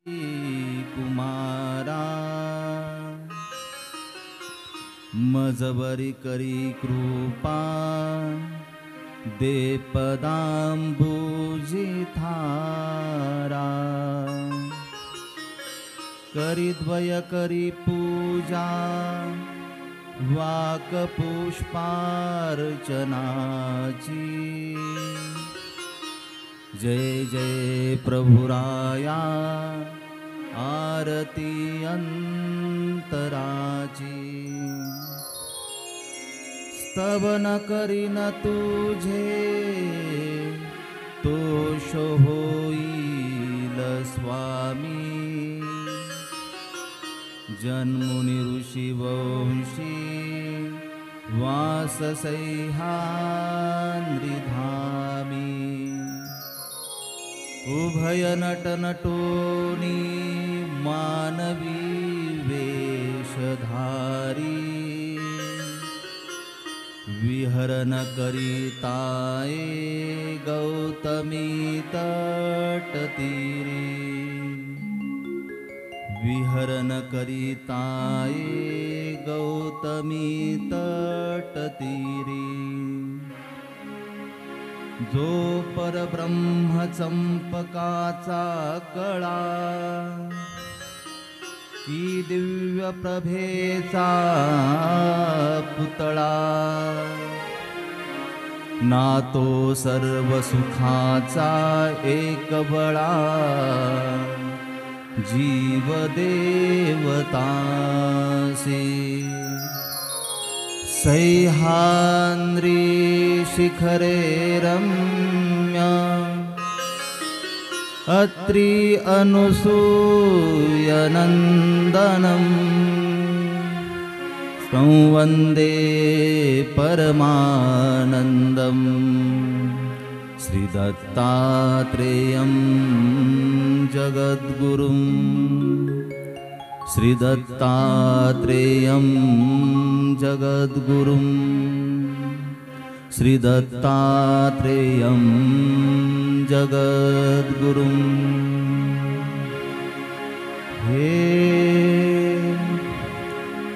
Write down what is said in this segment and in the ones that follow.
कुमारा मजबरी करी कृपा दे पदांबुजी थारा करी द्वय करी पूजा वाक पुष्पार्चनाची जय जय प्रभुराया आरती अंतराची स्तवन करीन तुझे तोष होईल स्वामी जन्मुनी ऋषी वंशी वास सह्याद्री धामी उभय नट नटोनी मानवी वेशधारी विहरन करिताए गौतमी तटतीरे विहरन करिताए गौतमी तटतीरे जो परब्रह्म चंपकाचा कळा की दिव्य प्रभेचा पुतळा ना तो सर्व सुखाचा एक बळा जीव देवतासी सह्याद्री शिखरे रम्य अत्रि अनुसूयनन्दनं संवन्दे परमानन्दं श्रीदत्तात्रेयं जगद्गुरुं श्रीदत्तात्रेयं जगद्गुरुं श्रीदत्तात्रेयं जगद्गुरुं हे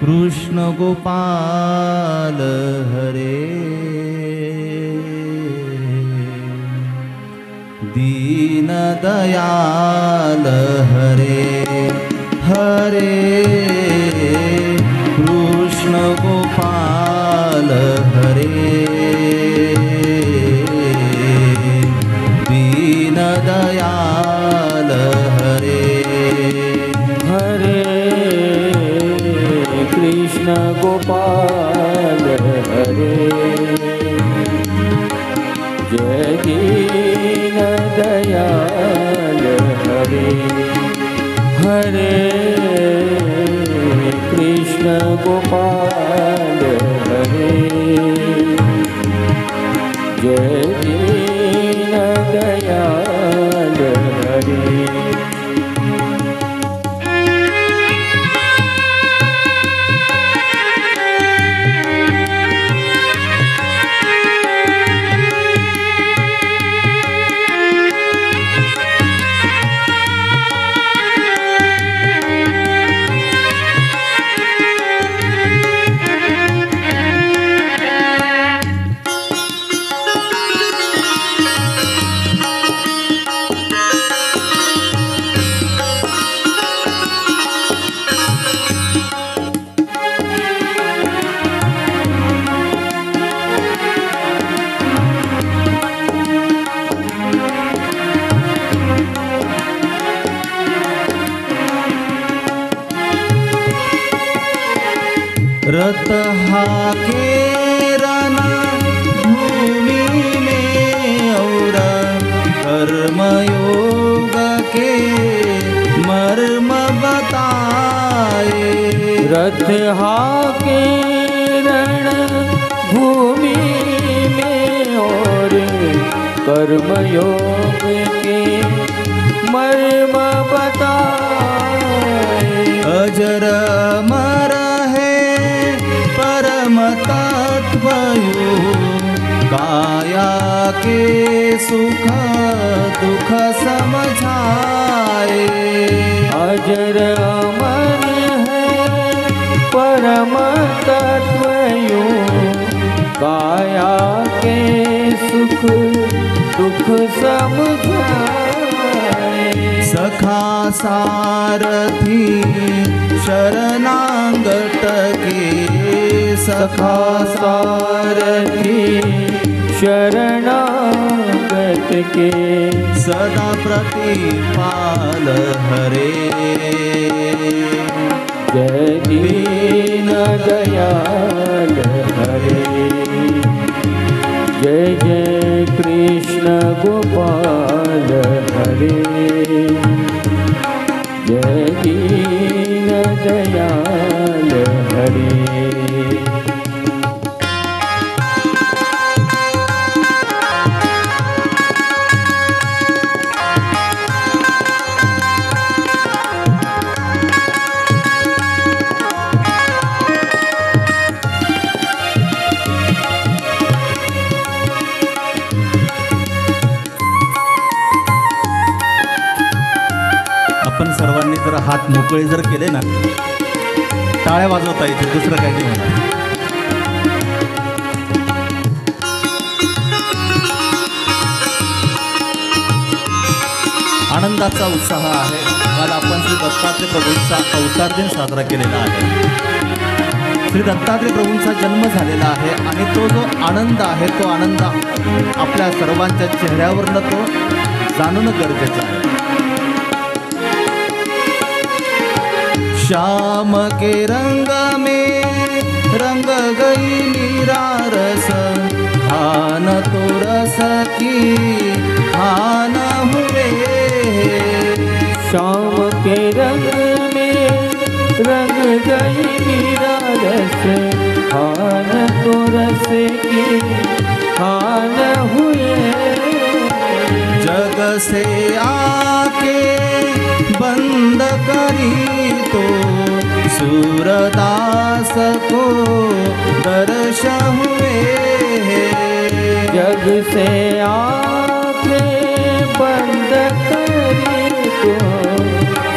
कृष्ण गोपाल हरे दीन दयाल हरे हरे कृष्ण गोपाल हरे दीन दयाल हरे हरे कृष्ण गोपाल हरे जय दीन दयाल हरे हरे कृष्ण गोपाल हरे जय दीन दयाल हरे रत हाके रना भूमि में और कर्मयोग के मर्म बताए रथ हाके रण भूमि में और कर्मयोग के मर्म बताए अजर अमर परम तत्व काया के सुख दुख समझाए अजर अमर है परम तत्व यूं, काया के सुख दुख समझाए। सखा सारथी शरणागत के, सखा सारथी शरणागत के, सदा प्रतिपाल हरे। जय दीन दयाल हरे, जय जय कृष्ण गोपाल हरे, जय दीन दयाल हरे। आपण सर्वांनी जर हात मोकळे जर केले ना, टाळ्या वाजवता येते, दुसरं काही नाही होणार. आनंदाचा उत्साह आहे. काल आपण श्री दत्तात्रय प्रभूंचा अवतार दिन साजरा केलेला आहे. श्री दत्तात्रय प्रभूंचा जन्म झालेला आहे आणि तो जो आनंद आहे, तो आनंद आपल्या सर्वांच्या चेहऱ्यावरनं तो जाणून गरजेचं आहे. श्याम के रंग में रंग गई मीरा रस, खान तो रस की खान हुए. श्याम के रंग में रंग गई मीरा रस, खान तो रस की खान हुए. जग से आके बंद करी तो सूरदास को दर्श हुए. जग से आके बंद करी तो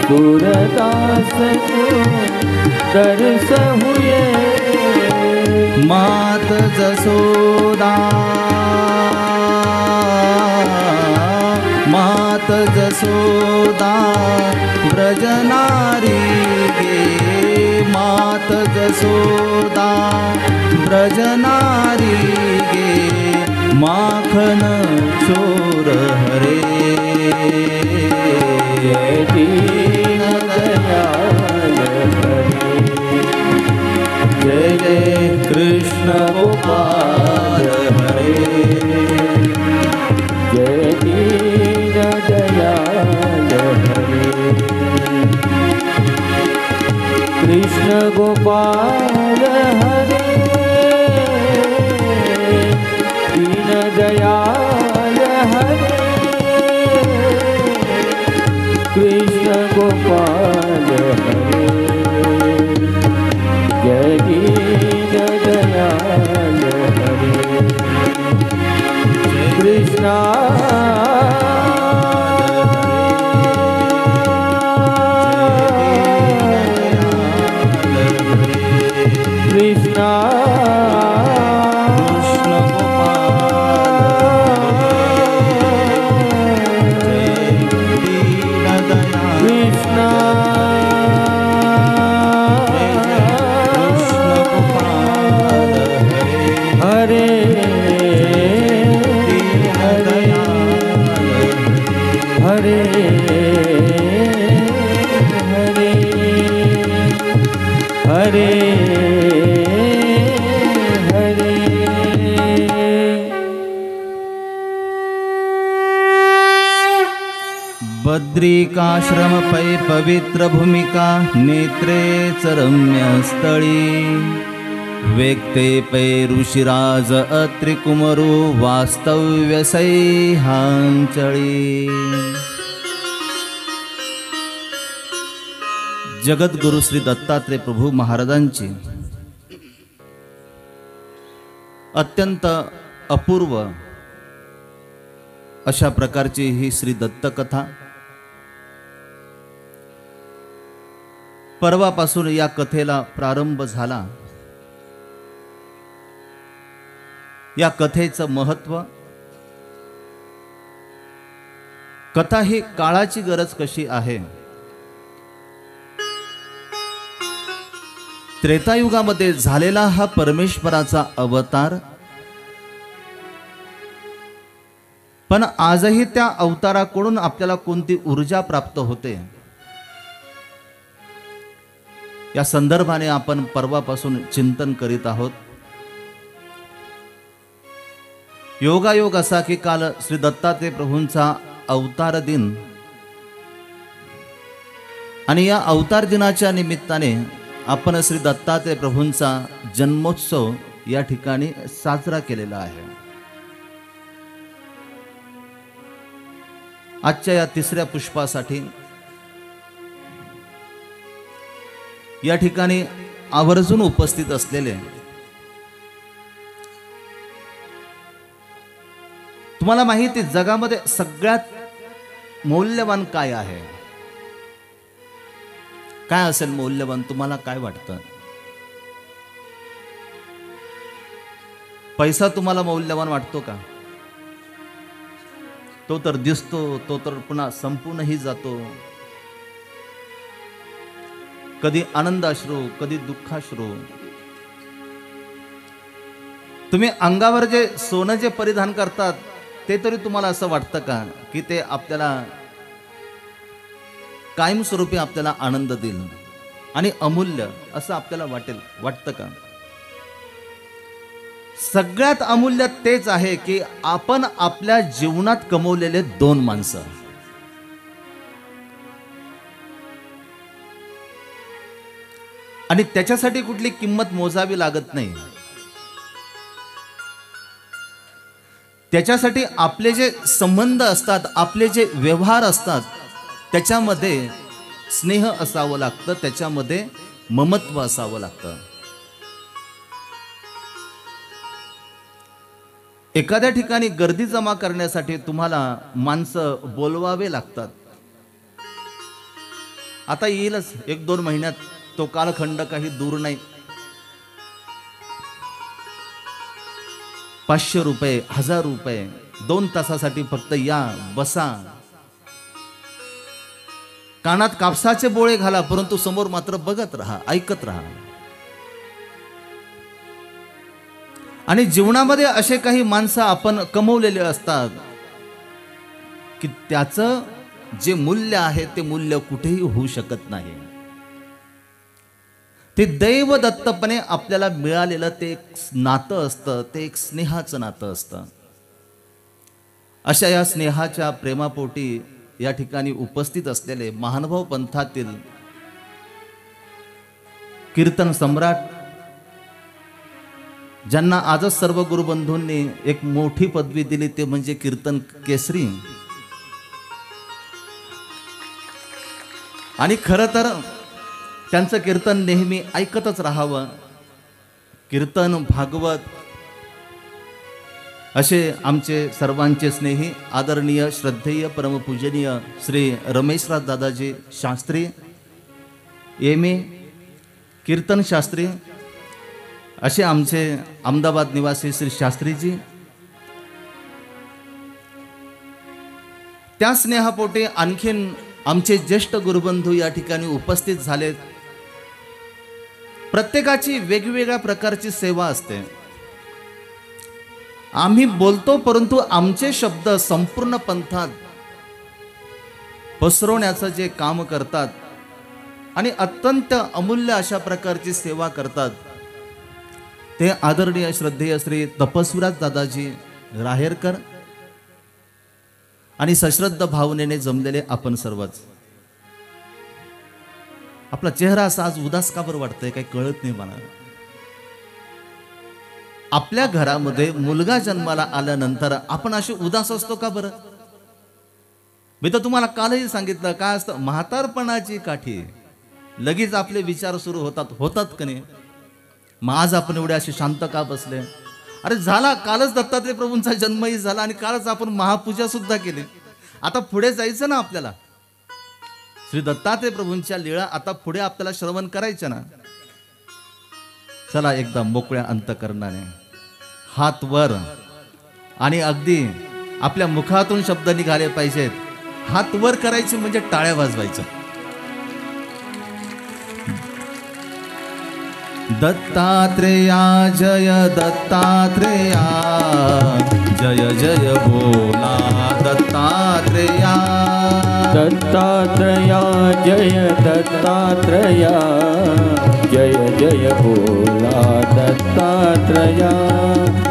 सूरदास को दर्श हुए. मात जसोदा मात जसोदा ब्रजनारी गे, मात जसोदा ब्रजनारी गे, माखन चोर हरे. जय दीन दयाल हरे, जय जय कृष्ण गोपाल हरे. जय दीन दयाल हरे, कृष्ण गोपाल हरे. दीन दयाल हरे, कृष्ण गोपाल हरे. जय दीन दयाल हरे, कृष्णा कृष्णा कृष्ण गोपाल जय दीन दयाल कृष्णा कृष्ण गोपाल हरे दीन दयाल हरे हरे हरे हरे. बद्रिकाश्रम पै पवित्र भूमिका, नेत्रे चरम्य स्थळी, वेक्ते पै ऋषिराज अत्रि कुमरू, वास्तव्य सैहांचळी. जगद्गुरु श्री दत्तात्रय प्रभू महाराजांची अत्यंत अपूर्व अशा प्रकारची ही श्री दत्तकथा परवापासून या कथेला प्रारंभ झाला. या कथेचं महत्व, कथा ही काळाची गरज कशी आहे. त्रेतायुगामध्ये झालेला हा परमेश्वराचा अवतार, पण आजही त्या अवताराकडून आपल्याला कोणती ऊर्जा प्राप्त होते, या संदर्भाने आपण परवापासून चिंतन करीत आहोत. योगायोग असा की काल श्री दत्तात्रय प्रभूंचा अवतार दिन, आणि या अवतार दिनाच्या निमित्ताने आपण श्री दत्तात्रय प्रभूंचा जन्मोत्सव या ठिकाणी साजरा केलेला आहे. आजच्या या तिसऱ्या पुष्पासाठी या ठिकाणी आवर्जून उपस्थित असलेले, तुम्हाला माहिती जगामध्ये सगळ्यात मौल्यवान काय आहे? काय असेल मौल्यवान? तुम्हाला काय वाटतं? पैसा तुम्हाला मौल्यवान वाटतो का? तो तर दिसतो, तो तर पुन्हा संपूनही जातो. कधी आनंदाश्रू, कधी दुःखाश्रू. तुम्ही अंगावर जे सोनं जे परिधान करतात, ते तरी तुम्हाला असं वाटतं का की ते आपल्याला कायमस्वरूपी आपल्याला आनंद देईल आणि अमूल्य असं आपल्याला वाटतं का? सगळ्यात अमूल्य तेच आहे की आपण आपल्या जीवनात कमवलेले 2 माणसं. आणि त्याच्यासाठी कुठली किंमत मोजावी लागत नाही. त्याच्यासाठी आपले जे संबंध असतात, आपले जे व्यवहार असतात, त्याच्यामध्ये स्नेह असावं लागतं, त्याच्यामध्ये ममत्व असावं लागतं. एखाद्या ठिकाणी गर्दी जमा करण्यासाठी तुम्हाला माणसं बोलवावे लागतात. आता येईलच 1-2 महिन्यात, तो कालखंड काही दूर नाही. 500 रुपये, 1000 रुपये 2 तासासाठी फक्त या, बसा, कानात कापसाचे बोळे घाला, परंतु समोर मात्र बघत राहा, ऐकत राहा. आणि जीवनामध्ये असे काही माणसं आपण कमवलेले असतात की त्याचं जे मूल्य आहे ते मूल्य कुठेही होऊ शकत नाही. ते दैव दत्तपणे आपल्याला मिळालेलं ते एक नातं असतं, ते एक स्नेहाचं नातं असतं. अशा या स्नेहाच्या प्रेमापोटी या ठिकाणी उपस्थित असलेले महानुभाव पंथातील कीर्तन सम्राट, ज्यांना आजच सर्व गुरुबंधूंनी एक मोठी पदवी दिली, ते म्हणजे कीर्तन केसरी. आणि खरं तर त्यांचं कीर्तन नेहमी ऐकतच राहावं. कीर्तन, भागवत असे आमचे सर्वांचे स्नेही, आदरणीय, श्रद्धेय, परमपूजनीय श्री रमेशराज दादाजी शास्त्री, एम.ए. कीर्तन शास्त्री, असे आमचे अहमदाबाद निवासी श्री शास्त्रीजी. त्या स्नेहापोटी आणखीन आमचे ज्येष्ठ गुरुबंधू या ठिकाणी उपस्थित झालेत. प्रत्येकाची वेगवेगळ्या प्रकारची सेवा असते. आम्ही बोलतो, परंतु आमचे शब्द संपूर्ण पंथात पसरवण्याचं जे काम करतात आणि अत्यंत अमूल्य अशा प्रकारची सेवा करतात, ते आदरणीय श्रद्धेय श्री तपस्वीराज दादाजी राहेरकर आणि सश्रद्ध भावनेने जमलेले आपण सर्वच. आपला चेहरा असा आज उदास का बरं वाटतंय? काही कळत नाही मला. आपल्या घरामध्ये मुलगा जन्माला आल्यानंतर आपण असे उदास असतो का बरं? मी तर तुम्हाला कालही सांगितलं, काय असतं, म्हातारपणाची काठी लगेच आपले विचार सुरू होतात का नाही? मग आज आपण एवढे असे शांत का बसले? अरे झाला, कालच दत्तात्रय प्रभूंचा जन्मही झाला आणि कालच आपण महापूजा सुद्धा केली. आता पुढे जायचं ना आपल्याला. श्री दत्तात्रय प्रभूंच्या लीळा आता पुढे आपल्याला श्रवण करायच्या ना. चला एकदा मोकळ्या अंतकरणाने हात वर आणि अगदी आपल्या मुखातून शब्द निघाले पाहिजेत. हात वर करायचे म्हणजे टाळ्या वाजवायच्या. दत्तात्रेया जय दत्तात्रेया जय जय बोला दत्तात्रेया. दत्तात्रेया जय दत्तात्रेया जय जय बोला दत्तात्रेया.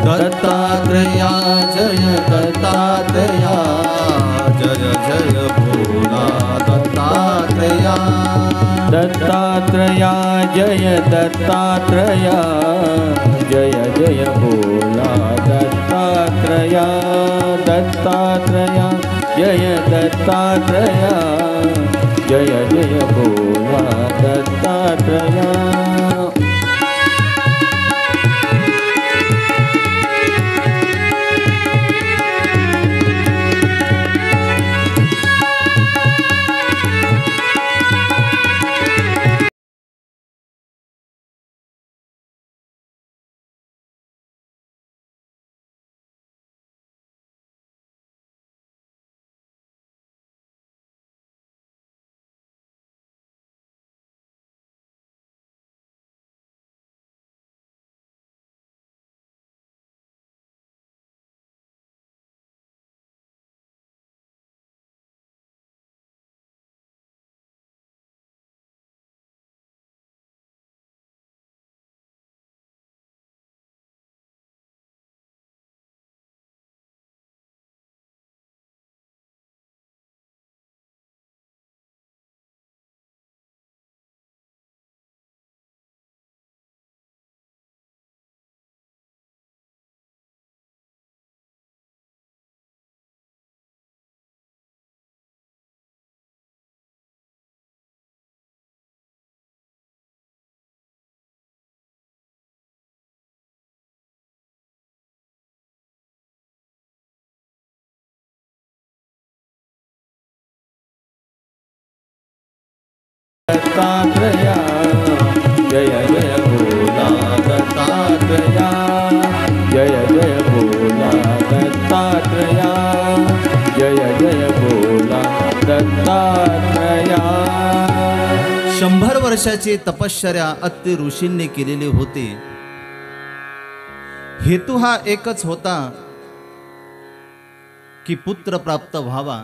दत्तात्रेया जय दत्तात्रेया जय जय बोला दत्तात्रेया. दत्तात्रेया जय दत्तात्रेया जय जय बोला दत्तात्रेया. दत्तात्रेया जय दत्तात्रेया जय जय बोला दत्तात्रेया. दत्तात्रेया जय जय बोला दत्तात्रेया जय जय बोला दत्तात्रेया जय जय बोला दत्तात्रेया. 100 वर्षाची तपश्चर्या अत्रि ऋषींनी केलेली होती. हेतू हा एकच होता की पुत्र प्राप्त व्हावा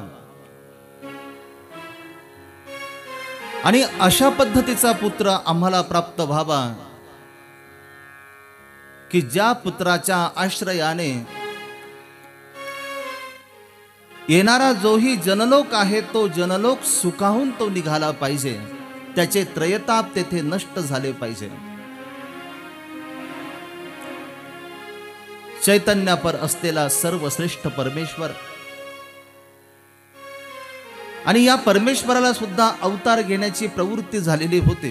आणि अशा पद्धतीचा पुत्र आम्हाला प्राप्त व्हावा की ज्या पुत्राच्या आश्रयाने येणारा जोही जनलोक आहे तो जनलोक सुखाहून तो निघाला पाहिजे. त्याचे त्रयताप तेथे नष्ट झाले पाहिजे. चैतन्यापर असलेला सर्वश्रेष्ठ परमेश्वर आणि या परमेश्वराला सुद्धा अवतार घेण्याची प्रवृत्ती झालेली होती.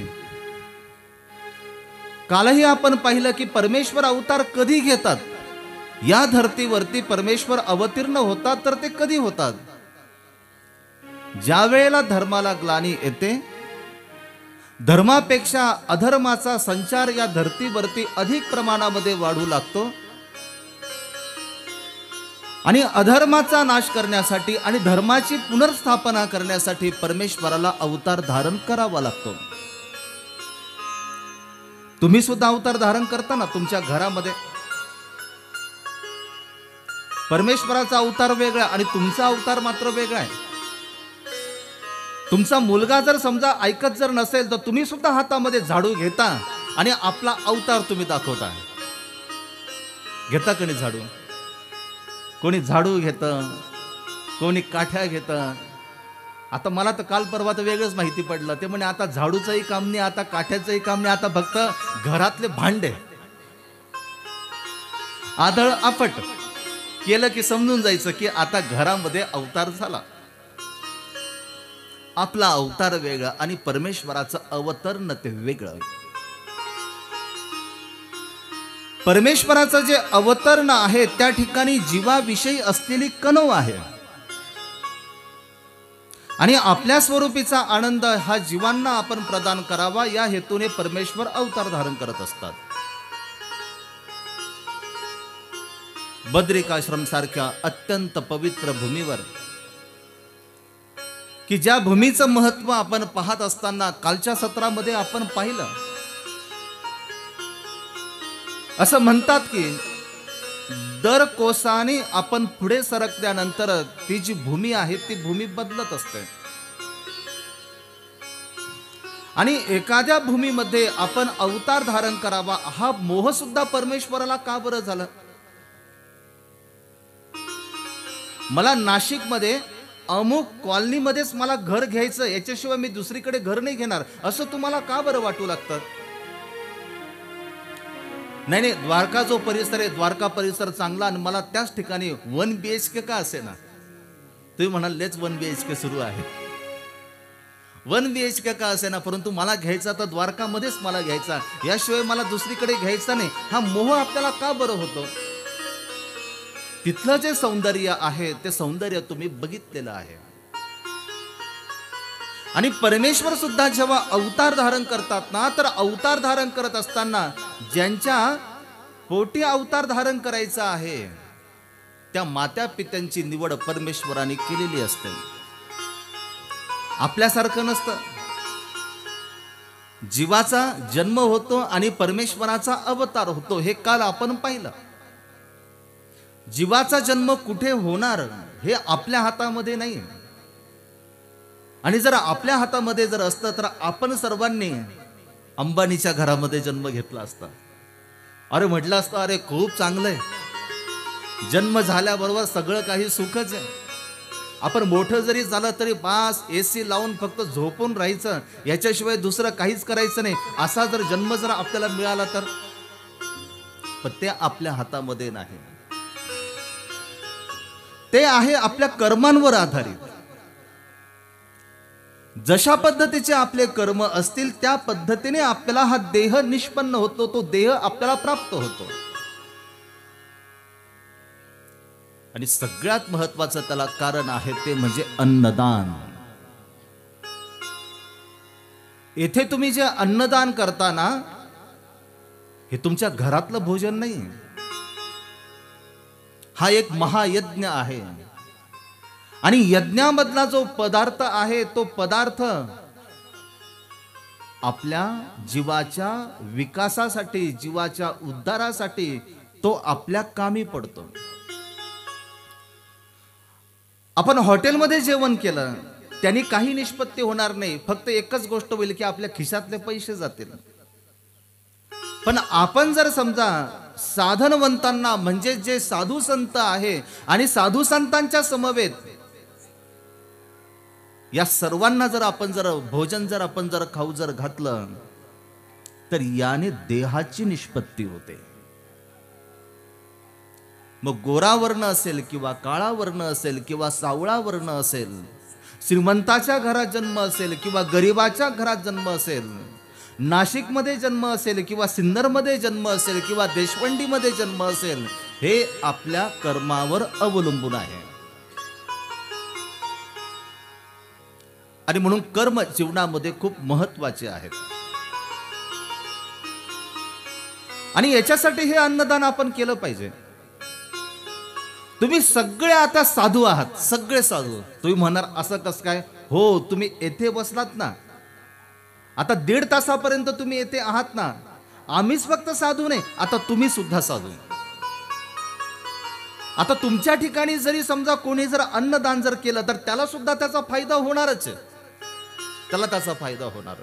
कालही आपण पाहिलं की परमेश्वर अवतार कधी घेतात. या धर्तीवरती परमेश्वर अवतीर्ण होतात तर ते कधी होतात? ज्या वेळेला धर्माला ग्लानी येते, धर्मापेक्षा अधर्माचा संचार या धर्तीवरती अधिक प्रमाणामध्ये वाढू लागतो आणि अधर्माचा नाश करण्यासाठी आणि धर्माची पुनर्स्थापना करण्यासाठी परमेश्वराला अवतार धारण करावा लागतो. तुम्ही सुद्धा अवतार धारण करता ना तुमच्या घरामध्ये. परमेश्वराचा अवतार वेगळा आणि तुमचा अवतार मात्र वेगळा आहे. तुमचा मुलगा जर समजा ऐकत जर नसेल तर तुम्ही सुद्धा हातामध्ये झाडू घेता आणि आपला अवतार तुम्ही दाखवता. घेता कोणी झाडू, कोणी झाडू घेतं, कोणी काठ्या घेतं. आता मला तर काल परवा तर वेगळंच माहिती पडलं. ते म्हणे आता झाडूचंही काम नाही, आता काठ्याचंही काम नाही, आता फक्त घरातले भांडे आदळ आपट केलं की समजून जायचं की आता घरामध्ये अवतार झाला. आपला अवतार वेगळा आणि परमेश्वराचं अवतरण ते वेगळं. परमेश्वराचं जे अवतरण आहे त्या ठिकाणी जीवाविषयी असलेली कणव आहे आणि आपल्या स्वरूपीचा आनंद हा जीवांना आपण प्रदान करावा, या हेतूने परमेश्वर अवतार धारण करत असतात. बद्रिकाश्रम सारख्या अत्यंत पवित्र भूमीवर, की ज्या भूमीचं महत्व आपण पाहत असताना कालच्या सत्रामध्ये आपण पाहिलं. असं म्हणतात की दर कोसाने आपण पुढे सरकल्यानंतर ती जी भूमी आहे ती भूमी बदलत असते. आणि एखाद्या भूमीमध्ये आपण अवतार धारण करावा हा मोह सुद्धा परमेश्वराला का बरं झाला? मला नाशिकमध्ये अमुक कॉलनीमध्येच मला घर घ्यायचं, याच्याशिवाय मी दुसरीकडे घर नाही घेणार, असं तुम्हाला का बरं वाटू लागतं? नाही नाही, द्वारका जो परिसर आहे, द्वारका परिसर चांगला, आणि मला त्याच ठिकाणी 1 BHK का असे ना. तुम्ही म्हणाल लेच 1 BHK सुरू आहे, 1 BHK का असे ना, परंतु मला घ्यायचा तर द्वारकामध्येच मला घ्यायचा, याशिवाय मला दुसरीकडे घ्यायचा नाही, हा मोह आपल्याला का बरं होतो? तिथलं जे सौंदर्य आहे ते सौंदर्य तुम्ही बघितलेलं आहे. आणि परमेश्वर सुद्धा जेव्हा अवतार धारण करतात ना, तर अवतार धारण करत असताना ज्यांच्या पोटी अवतार धारण करायचा आहे त्या मात्या पित्यांची निवड परमेश्वराने केलेली असते. आपल्यासारखं नसतं. जीवाचा जन्म होतो आणि परमेश्वराचा अवतार होतो, हे काल आपण पाहिलं. जीवाचा जन्म कुठे होणार हे आपल्या हातामध्ये नाही. आणि जर आपल्या हातामध्ये जर असतं तर आपण सर्वांनी अंबानीच्या घरामध्ये जन्म घेतला असता. अरे म्हटलं असतं, अरे खूप चांगलंय, जन्म झाल्याबरोबर सगळं काही सुखच आहे, आपण मोठं जरी झालं तरी बास AC लावून फक्त झोपून राहायचं, याच्याशिवाय दुसरं काहीच करायचं नाही, असा जर जन्म जर आपल्याला मिळाला तर. पण ते आपल्या हातामध्ये नाही. ते आहे आपल्या कर्मांवर आधारित. जशा पद्धतीचे आपले कर्म असतील त्या पद्धतीने आपल्याला हा देह निष्पन्न होतो, तो देह आपल्याला प्राप्त होतो. आणि सगळ्यात महत्वाचं त्याला कारण आहे ते म्हणजे अन्नदान. येथे तुम्ही जे अन्नदान करताना हे तुमच्या घरातलं भोजन नाही, हा एक महायज्ञ आहे. आणि यज्ञामधला जो पदार्थ आहे तो पदार्थ आपल्या जीवाच्या विकासासाठी, जीवाच्या उद्धारासाठी तो आपल्या कामी पडतो. आपण हॉटेलमध्ये जेवण केलं त्यांनी काही निष्पत्ती होणार नाही, फक्त एकच गोष्ट होईल की आपल्या खिशातले पैसे जातील. पण आपण जर समजा साधनवंतांना म्हणजे जे साधू संत आहे आणि साधू संतांच्या समवेत या सर्वांना जर आपण जर भोजन जर आपण जर खाऊ जर घातलं तर याने देहाची निष्पत्ती होते. मग गोरा वर्ण असेल किंवा काळा वर्ण असेल किंवा सावळा वर्ण असेल, श्रीमंताच्या घरात जन्म असेल किंवा गरिबाच्या घरात जन्म असेल, नाशिकमध्ये जन्म असेल किंवा सिन्नरमध्ये जन्म असेल किंवा देशवंडीमध्ये जन्म असेल, हे आपल्या कर्मावर अवलंबून आहे. आणि म्हणून कर्म जीवनामध्ये खूप महत्वाचे आहेत. आणि याच्यासाठी हे अन्नदान आपण केलं पाहिजे. तुम्ही सगळे आता साधू आहात, सगळे साधू. तुम्ही म्हणणार असं कसं काय? हो, तुम्ही येथे बसलात ना, आता 1.5 तासापर्यंत तुम्ही येथे आहात ना. आम्हीच फक्त साधू नाही, आता तुम्ही सुद्धा साधू. आता तुमच्या ठिकाणी जरी समजा कोणी जर अन्नदान जर केलं तर त्याला सुद्धा त्याचा फायदा होणारच आहे, त्याला त्याचा फायदा होणार.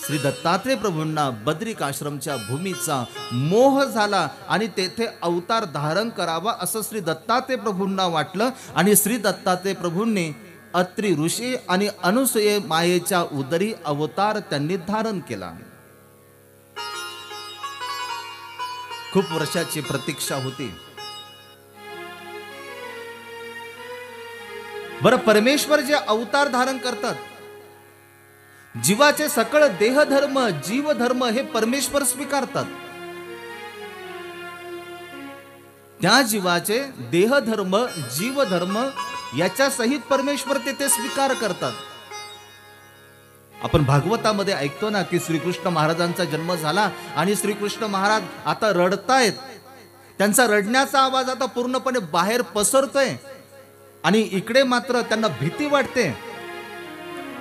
श्री दत्तात्रेय प्रभूंना बद्रिकाश्रमच्या भूमीचा मोह झाला आणि तेथे अवतार धारण करावा असं श्री दत्तात्रेय प्रभूंना वाटलं. आणि श्री दत्तात्रेय प्रभूंनी अत्रि ऋषी आणि अनुसूये मायेच्या उदरी अवतार त्यांनी धारण केला. खूप वर्षाची प्रतीक्षा होती. बरं, परमेश्वर जे अवतार धारण करतात, जीवाचे सकळ देहधर्म जीवधर्म हे परमेश्वर स्वीकारतात. त्या जीवाचे देहधर्म जीवधर्म याच्या सहित परमेश्वर ते स्वीकार करतात. आपण भागवतामध्ये ऐकतो ना की श्रीकृष्ण महाराजांचा जन्म झाला आणि श्रीकृष्ण महाराज आता रडतायत. त्यांचा रडण्याचा आवाज आता पूर्णपणे बाहेर पसरतोय आणि इकडे मात्र त्यांना भीती वाटते.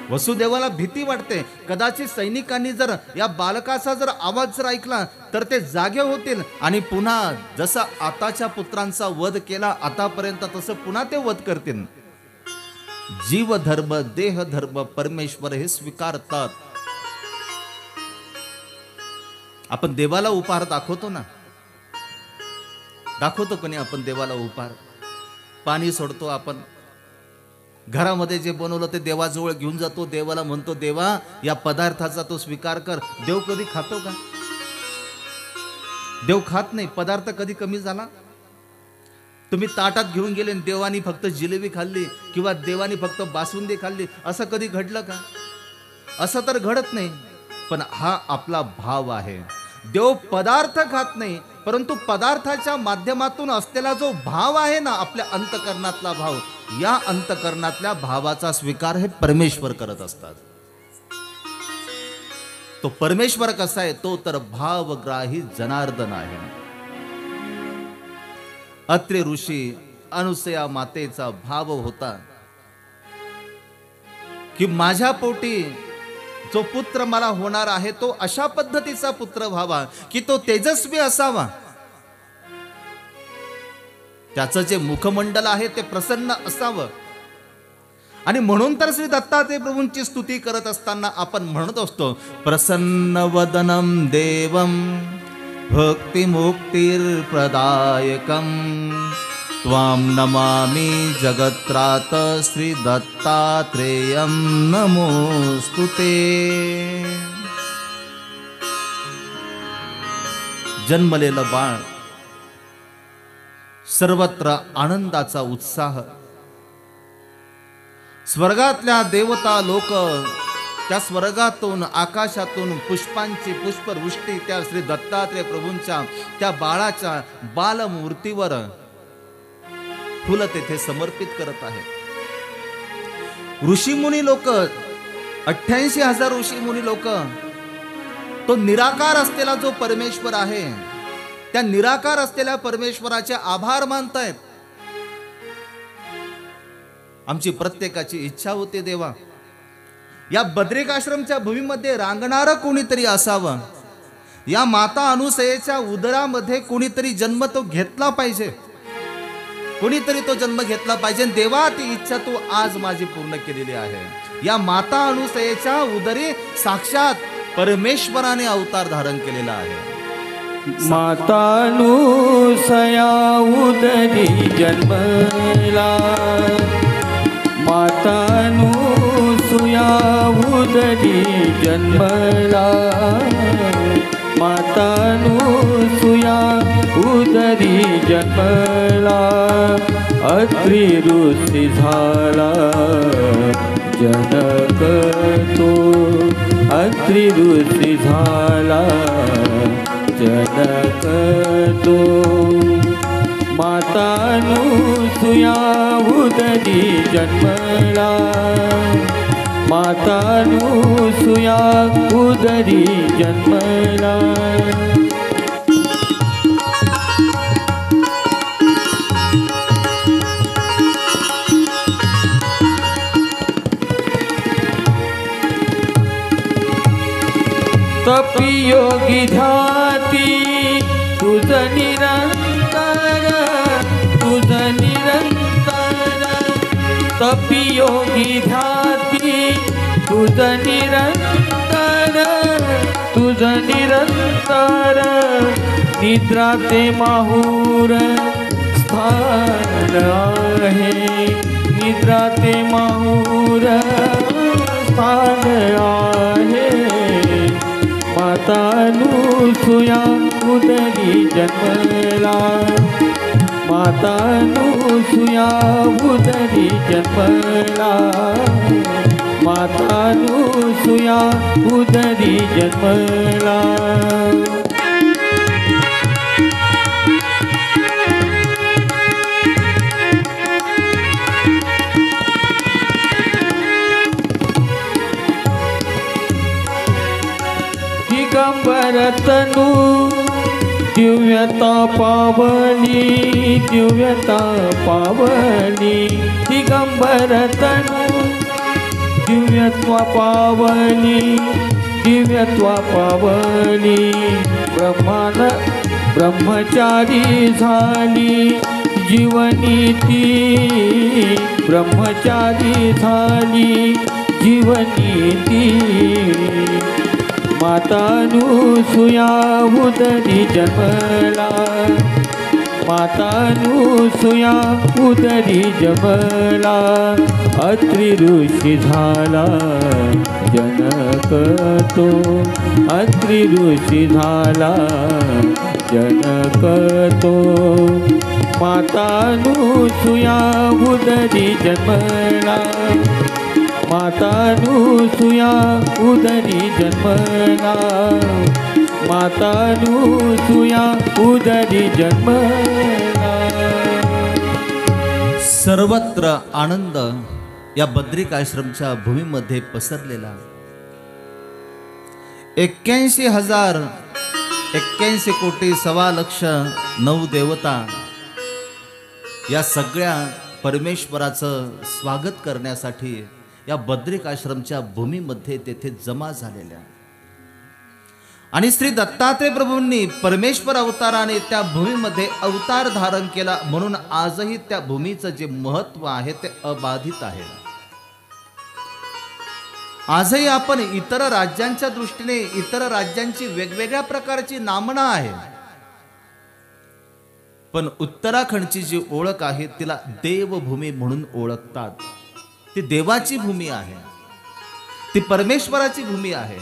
वसुदेवाला भीती वाटते. कदाचित सैनिकांनी जर या बालकाचा जर आवाज जर ऐकला तर ते जागे होतील आणि पुन्हा जसं आताच्या पुत्रांचा वध केला आतापर्यंत तसं पुन्हा ते वध करतील. जीव धर्म देह धर्म परमेश्वर हे स्वीकारतात. आपण देवाला उपहार दाखवतो ना, दाखवतो कोणी आपण देवाला उपहार? पाणी सोडतो आपण, घरामध्ये जे बनवलं ते देवाजवळ घेऊन जातो, देवाला म्हणतो देवा या पदार्थाचा तो स्वीकार कर. देव कधी खातो का? देव खात नाही. पदार्थ कधी कमी झाला? तुम्ही ताटात घेऊन गेले आणि देवानी फक्त जिलेबी खाल्ली किंवा देवानी फक्त बासुंदी खाल्ली, असं कधी घडलं का? असं तर घडत नाही. पण हा आपला भाव आहे. देव पदार्थ खात नाही, परंतु पदार्थाच्या माध्यमातून असलेला जो भाव आहे ना, आपल्या अंतकरणातला भाव, या अंतकरणातल्या भावाचा स्वीकार हे परमेश्वर करत असतात. तो परमेश्वर कसा आहे? तो तर भावग्राही जनार्दन आहे. अत्रि ऋषी अनुसया मातेचा भाव होता की माझ्या पोटी जो पुत्र मला होणार आहे तो अशा पद्धतीचा पुत्र व्हावा की तो तेजस्वी असावा, त्याचं जे मुखमंडल आहे ते प्रसन्न असावं. आणि म्हणून तर श्री दत्तात्रय प्रभूंची स्तुती करत असताना आपण म्हणत असतो प्रसन्न वदनम देवम भक्ती मुक्तिर्प्रदायकम त्वां नमामि जगत्रात श्री दत्तात्रेयं नमोस्तुते. जन्मलेलं बाळ, सर्वत्र आनंदाचा उत्साह. स्वर्गातल्या देवता लोक त्या स्वर्गातून आकाशातून पुष्पांची पुष्पवृष्टी त्या श्री दत्तात्रय प्रभूंच्या त्या बाळाच्या बालमूर्तीवर फुलं तेथे समर्पित करत आहे. ऋषीमुनी लोक 88,000 ऋषीमुनी लोक तो निराकार असलेला जो परमेश्वर आहे त्या निराकार असलेल्या परमेश्वराचे आभार मानतायत. आमची प्रत्येकाची इच्छा होते देवा या बद्रिकाश्रमच्या भूमीमध्ये रांगणारं कोणीतरी असावं. या माता अनुसयेच्या उदरामध्ये कोणीतरी जन्म तो घेतला पाहिजे, कोणीतरी तो जन्म घेतला पाहिजे. देवा ती इच्छा तू आज माझी पूर्ण केलेली आहे. या माता अनुसयेच्या उदरी साक्षात परमेश्वराने अवतार धारण केलेला आहे. माता अनुसया उदरी जन्मला, माता अनुसया उदरी जन्मला, माता अनुसया उदरी जन्मला. अत्रि ऋषी झाला जनक तो, अत्रि ऋषी झाला जनक तो. माता अनुसया उदरी जन्मला, माता अनुसया उदरी जन्मला. तपी योगी ध्याती तुझ निरंतर, तुझ निरंतर. तपी योगी ध्याती तुझ निरंतर, तुझ निरंतर. निद्रा ते माहूर स्थान आहे, निद्रा ते माहूर स्थान आहे. माता अनुसया उदरी जन्मला, माता अनुसया उदरी जन्मला, माता अनुसया उदरी जन्मला. दिगंबर तनू दिव्यता पावनी दिव्यता पावनी दिगंबर तनू दिव्यत्वा पावनी दिव्यत्वा पावनी ब्रह्मचारी झाली जीवनी ती ब्रह्मचारी झाली जीवनी ती मातानुसुया उदरी जन्मला मातानुसुया उदरी जन्मला अत्रि ऋषी झाला जनक तो अत्रि ऋषी झाला जनक तो मातानुसुया उदरी जन्मला मातानुसुया उदरी जन्मला मातानुसुया उदरी जन्मला. सर्वत्र आनंद या बद्रिक आश्रमच्या भूमीमध्ये पसरलेला 81 कोटी 1.25 9 देवता या सगळ्या परमेश्वराचं स्वागत करण्यासाठी या बद्रिक आश्रमच्या भूमीमध्ये तेथे जमा झालेल्या आणि श्री दत्तात्रय प्रभूंनी परमेश्वर अवताराने त्या भूमीमध्ये अवतार धारण केला म्हणून आजही त्या भूमीचं जे महत्व आहे ते अबाधित आहे. आजही आपण इतर राज्यांच्या दृष्टीने इतर राज्यांची वेगवेगळ्या प्रकारची नामना आहे, पण उत्तराखंडची जी ओळख आहे तिला देवभूमी म्हणून ओळखतात. ती देवाची भूमी आहे, ती परमेश्वराची भूमी आहे.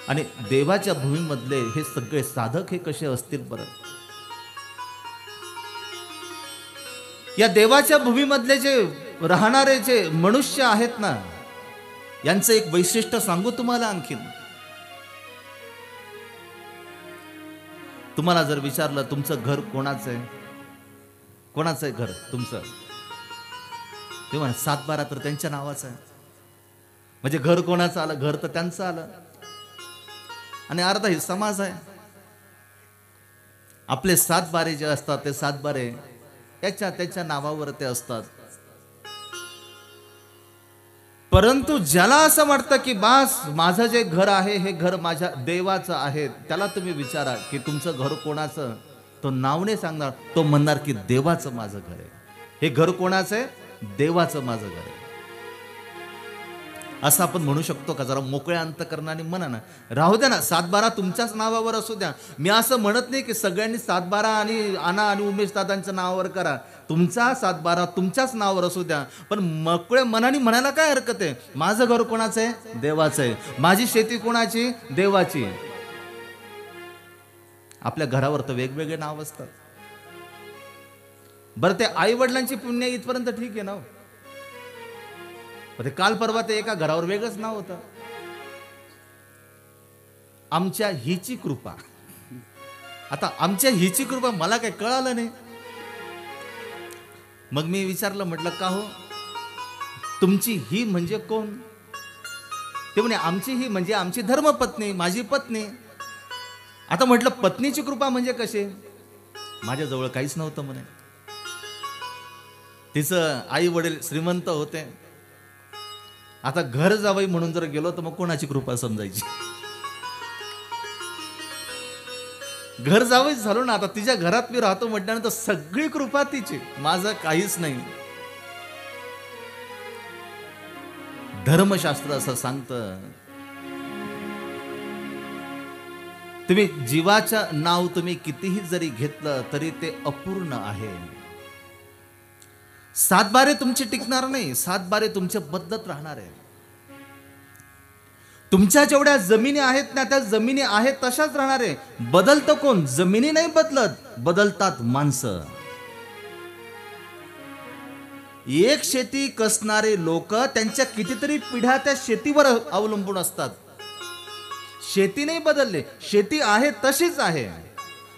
आणि देवाच्या भूमीमधले हे सगळे साधक हे कसे असतील बरं? या देवाच्या भूमीमधले जे राहणारे जे मनुष्य आहेत ना, यांचं एक वैशिष्ट्य सांगू तुम्हाला. आणखीन तुम्हाला जर विचारलं तुमचं घर कोणाचं आहे, कोणाचं आहे घर तुमचं, तेव्हा 7-12 तर त्यांच्या नावाचं आहे. म्हणजे घर कोणाचं आलं? घर तर त्यांचं आलं. आणि अर्धा हे समाज आहे. आपले 7-12 जे असतात ते 7-12 त्याच्या नावावर ते असतात. परंतु ज्याला असं वाटतं की बास माझं जे घर आहे हे घर माझ्या देवाचं आहे, त्याला तुम्ही विचारा की तुमचं घर कोणाचं, तो नाव नाही सांगणार, तो म्हणणार की देवाचं माझं घर आहे. हे घर कोणाचं आहे? देवाचं माझं घर आहे. असं आपण म्हणू शकतो का? जरा मोकळ्या अंतकरणाने म्हणा ना. राहू द्या ना, 7-12 तुमच्याच नावावर असू द्या. मी असं म्हणत नाही की सगळ्यांनी 7-12 आणि आना आणि उमेश दादांच्या नावावर करा. तुमचा 7-12 तुमच्याच नावावर असू द्या, पण मोकळ्या मनाने म्हणायला काय हरकत आहे? माझं घर कोणाचं आहे? देवाचं आहे. माझी शेती कोणाची? देवाची. आपल्या घरावर तर वेगवेगळे नाव असतात. बरं, ते आई वडिलांची पुण्य इथपर्यंत ठीक आहे ना. काल परवा ते एका घरावर वेगळंच नाव होतं, आमच्या हिची कृपा. आता आमच्या हिची कृपा मला काय कळालं नाही. मग मी विचारलं, म्हटलं का हो, तुमची ही म्हणजे कोण? ते म्हणे आमची ही म्हणजे आमची धर्मपत्नी, माझी पत्नी. आता म्हटलं पत्नीची कृपा म्हणजे कशी? माझ्याजवळ काहीच नव्हतं म्हणे. तिचं आई वडील श्रीमंत होते. आता घर जावई म्हणून जर गेलो तर मग कोणाची कृपा समजायची? घर जावईच झालो ना. आता तिच्या घरात मी राहतो म्हटल्यानंतर सगळी कृपा तिची, माझं काहीच नाही. धर्मशास्त्र असं सांगतं, तुम्ही जीवाचं नाव तुम्ही कितीही जरी घेतलं तरी ते अपूर्ण आहे. 7-12 तुमचे टिकणार नाही, 7-12 तुमचे बदलत राहणार आहे. तुमच्या जेवढ्या जमिनी आहेत ना, त्या जमिनी आहेत तशाच राहणार आहे. बदलतं कोण? जमिनी नाही बदलत, बदलतात माणसं. एक शेती कसणारे लोक त्यांच्या कितीतरी पिढ्या त्या शेतीवर अवलंबून असतात. शेती नाही बदलले, शेती आहे तशीच आहे,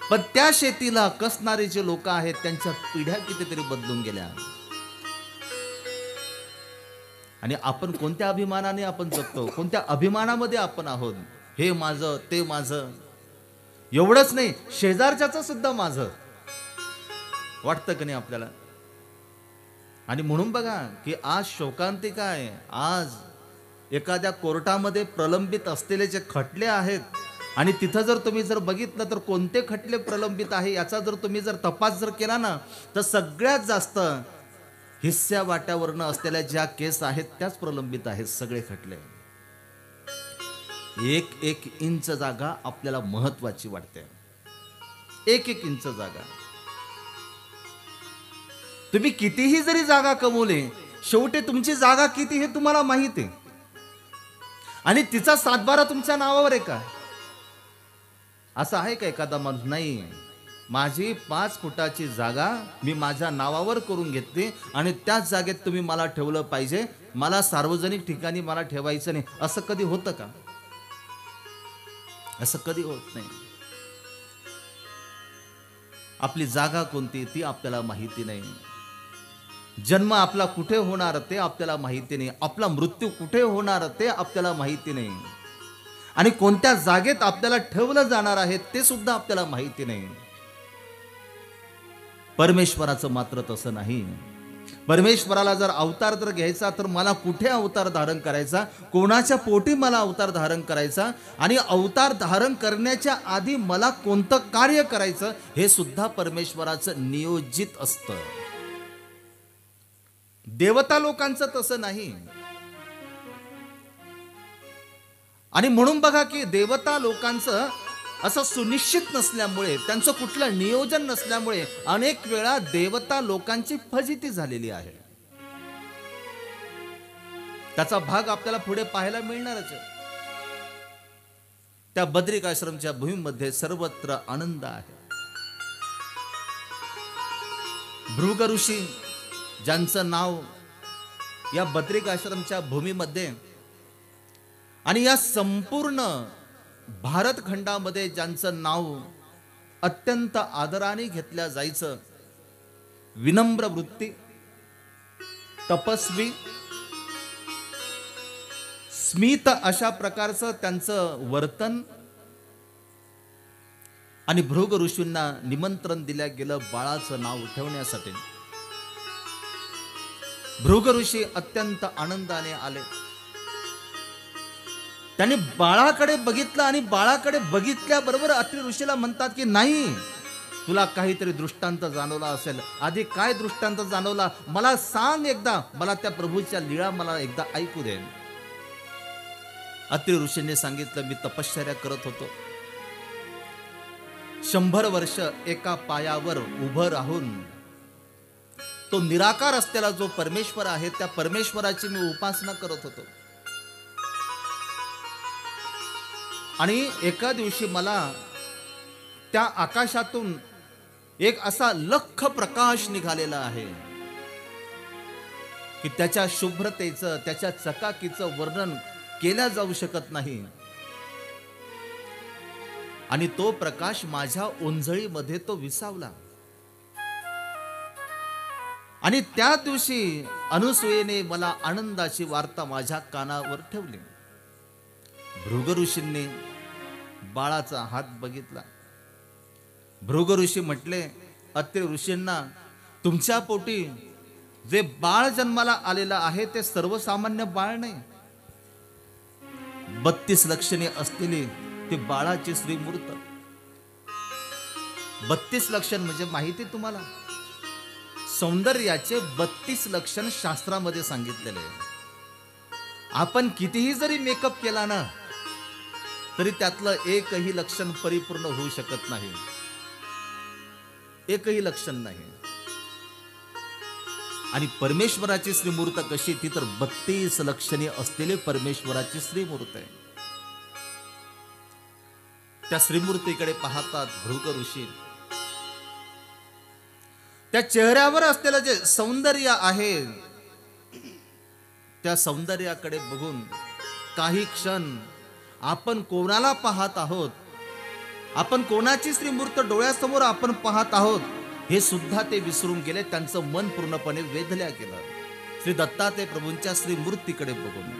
पण त्या शेतीला कसणारे जे लोक आहेत त्यांच्या पिढ्या कितीतरी बदलून गेल्या. आणि आपण कोणत्या अभिमानाने आपण जगतो, कोणत्या अभिमानामध्ये आपण आहोत. हे माझं, ते माझं. एवढंच नाही, शेजारच्याचं सुद्धा माझं वाटतं की नाही आपल्याला. आणि म्हणून बघा की आज शोकांतिका आहे. आज एखाद्या कोर्टामध्ये प्रलंबित असलेले जे खटले आहेत आणि तिथं जर तुम्ही जर बघितलं तर कोणते खटले प्रलंबित आहे याचा जर तुम्ही जर तपास जर केला ना, तर सगळ्यात जास्त हिस्स्या वाट्यावरनं असलेल्या ज्या केस आहेत त्याच प्रलंबित आहेत सगळे खटले. एक एक इंच जागा आपल्याला महत्वाची वाटते. एक एक इंच जागा. तुम्ही कितीही जरी जागा कमवली, शेवटी तुमची जागा किती हे तुम्हाला माहिती आहे. आणि तिचा सातबारा तुमच्या नावावर आहे का? असं आहे का एखादा माणूस? नाही. माझी 5 फुटाची जागा मी माझ्या नावावर करून घेतली आणि त्याच जागेत तुम्ही मला ठेवलं पाहिजे, मला सार्वजनिक ठिकाणी मला ठेवायचं नाही, असं कधी होतं का? असं कधी होत नाही. आपली जागा कोणती ती आपल्याला माहिती नाही. जन्म आपला कुठे होणार ते आपल्याला माहिती नाही. आपला मृत्यू कुठे होणार ते आपल्याला माहिती नाही. आणि कोणत्या जागेत आपल्याला ठेवलं जाणार आहे ते सुद्धा आपल्याला माहिती नाही. परमेश्वराचं मात्र तसं नाही. परमेश्वराला जर अवतार जर घ्यायचा तर मला कुठे अवतार धारण करायचा, कोणाच्या पोटी मला अवतार धारण करायचा, आणि अवतार धारण करण्याच्या आधी मला कोणतं कार्य करायचं हे सुद्धा परमेश्वराचं नियोजित असतं. देवता लोकांचं तसं नाही. आणि म्हणून बघा की देवता लोकांचं असं सुनिश्चित नसल्यामुळे, त्यांचं कुठलं नियोजन नसल्यामुळे अनेक वेळा देवता लोकांची फजिती झालेली आहे. त्याचा भाग आपल्याला पुढे पाहायला मिळणारच आहे. त्या बद्रिकाश्रमच्या भूमीमध्ये सर्वत्र आनंद आहे. भृग ऋषी ज्यांचं नाव या बद्रिकाश्रमच्या भूमीमध्ये आणि या संपूर्ण भारत खंडामध्ये ज्यांचं नाव अत्यंत आदराने घेतल्या जायचं, विनम्र वृत्ती, तपस्वी, स्मित अशा प्रकारचं त्यांचं वर्तन, आणि भृग ऋषींना निमंत्रण दिल्या गेलं बाळाचं नाव ठेवण्यासाठी. भृग ऋषी अत्यंत आनंदाने आले. त्यांनी बाळाकडे बघितलं आणि बाळाकडे बघितल्याबरोबर अत्रि ऋषीला म्हणतात की नाही, तुला काहीतरी दृष्टांत जाणवला असेल. आधी काय दृष्टांत जाणवला मला सांग एकदा, मला त्या प्रभूच्या लीळा मला एकदा ऐकू दे. अत्रि ऋषींनी सांगितलं, मी तपश्चर्या करत होतो. 100 वर्ष एका पायावर उभं राहून तो निराकार असलेला जो परमेश्वर आहे त्या परमेश्वराची मी उपासना करत होतो. आणि एका दिवशी मला त्या आकाशातून एक असा लख्ख प्रकाश निघालेला आहे की त्याच्या शुभ्रतेचं, त्याच्या चकाकीचं वर्णन केल्या जाऊ शकत नाही. आणि तो प्रकाश माझ्या ओंजळीमध्ये तो विसावला. आणि त्या दिवशी अनुसूयेने मला आनंदाची वार्ता माझ्या कानावर ठेवली. भृग ऋषींनी बाळाचा हात बघितला. भृग ऋषी म्हटले अत्रि ऋषींना, तुमच्या पोटी जे बाळ जन्माला आलेलं आहे ते सर्वसामान्य बाळ नाही. 32 लक्षणे असलेली ती बाळाची श्रीमूर्त. 32 लक्षण म्हणजे माहिती तुम्हाला, सौंदर्याचे 32 लक्षण शास्त्रामध्ये सांगितलेले आहे. आपण कितीही जरी मेकअप केला ना तरी त्यातलं एकही लक्षण परिपूर्ण होऊ शकत नाही. एकही लक्षण नाही. आणि परमेश्वराची श्रीमूर्त कशी, ती तर 32 लक्षणे असलेली परमेश्वराची श्रीमूर्त आहे. त्या श्रीमूर्तीकडे पाहतात भृग ऋषी. त्या चेहऱ्यावर असलेलं जे सौंदर्य आहे त्या सौंदर्याकडे बघून काही क्षण आपण कोणाला पाहत आहोत, आपण कोणाची श्रीमूर्त डोळ्यासमोर आपण पाहत आहोत हे सुद्धा ते विसरून गेले. त्यांचं मन पूर्णपणे वेधल्या गेलं. श्री दत्तात्रय प्रभूंच्या श्री मूर्तीकडे बघून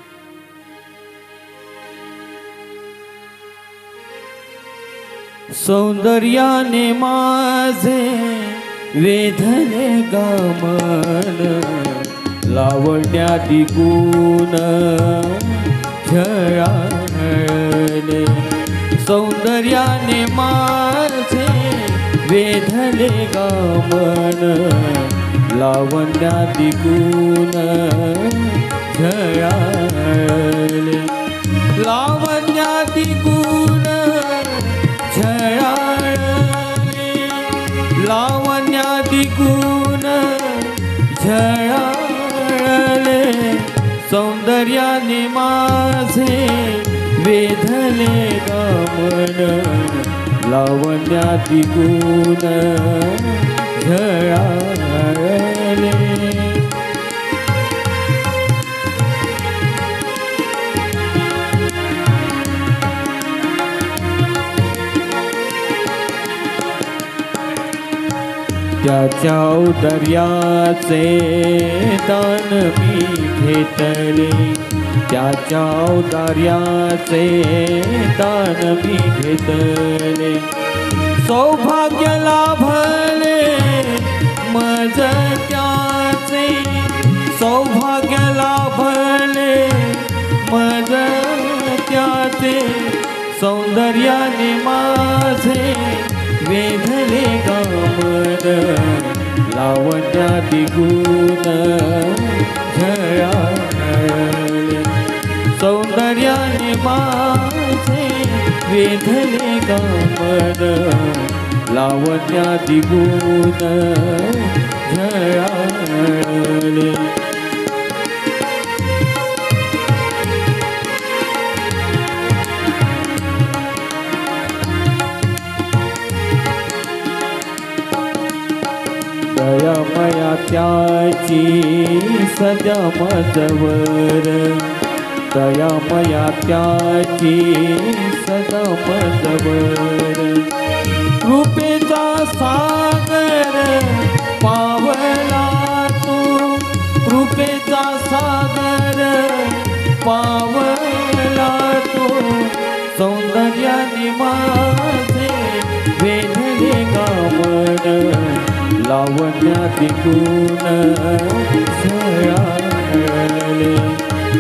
सौंदर्याने माझे वेधले गमन, लावण्याती गुण छळाले. सौंदर्याने माझे वेधले गमन, लावण्याती गुण छळाले. लावण्याती गुण छळाले, लावण्याती गुण छळाले. सौंदर्याने माझे वेधले गमन, लावण्याती गुण छळाले. त्याच्या औदार्याचे दान मी घेतले, त्याच्या औदार्याचे दान मी घेतले. सौभाग्य लाभले मज त्याचे, सौभाग्य लाभले मज त्याचे. सौंदर्याने माझे वेधले गमन, लावण्याती गुण छळाले. सौंदर्याने माझे वेधले गमन, लावण्याती गुण छळाले. दयामया त्याची सद्या मजवर, दयामया त्याची सदा मजवर. कृपेचा सागर पावला तू, कृपेचा सागर पावला तू. सौंदर्याने माझे वेधले गमन, लावण्याती गुण छळाले.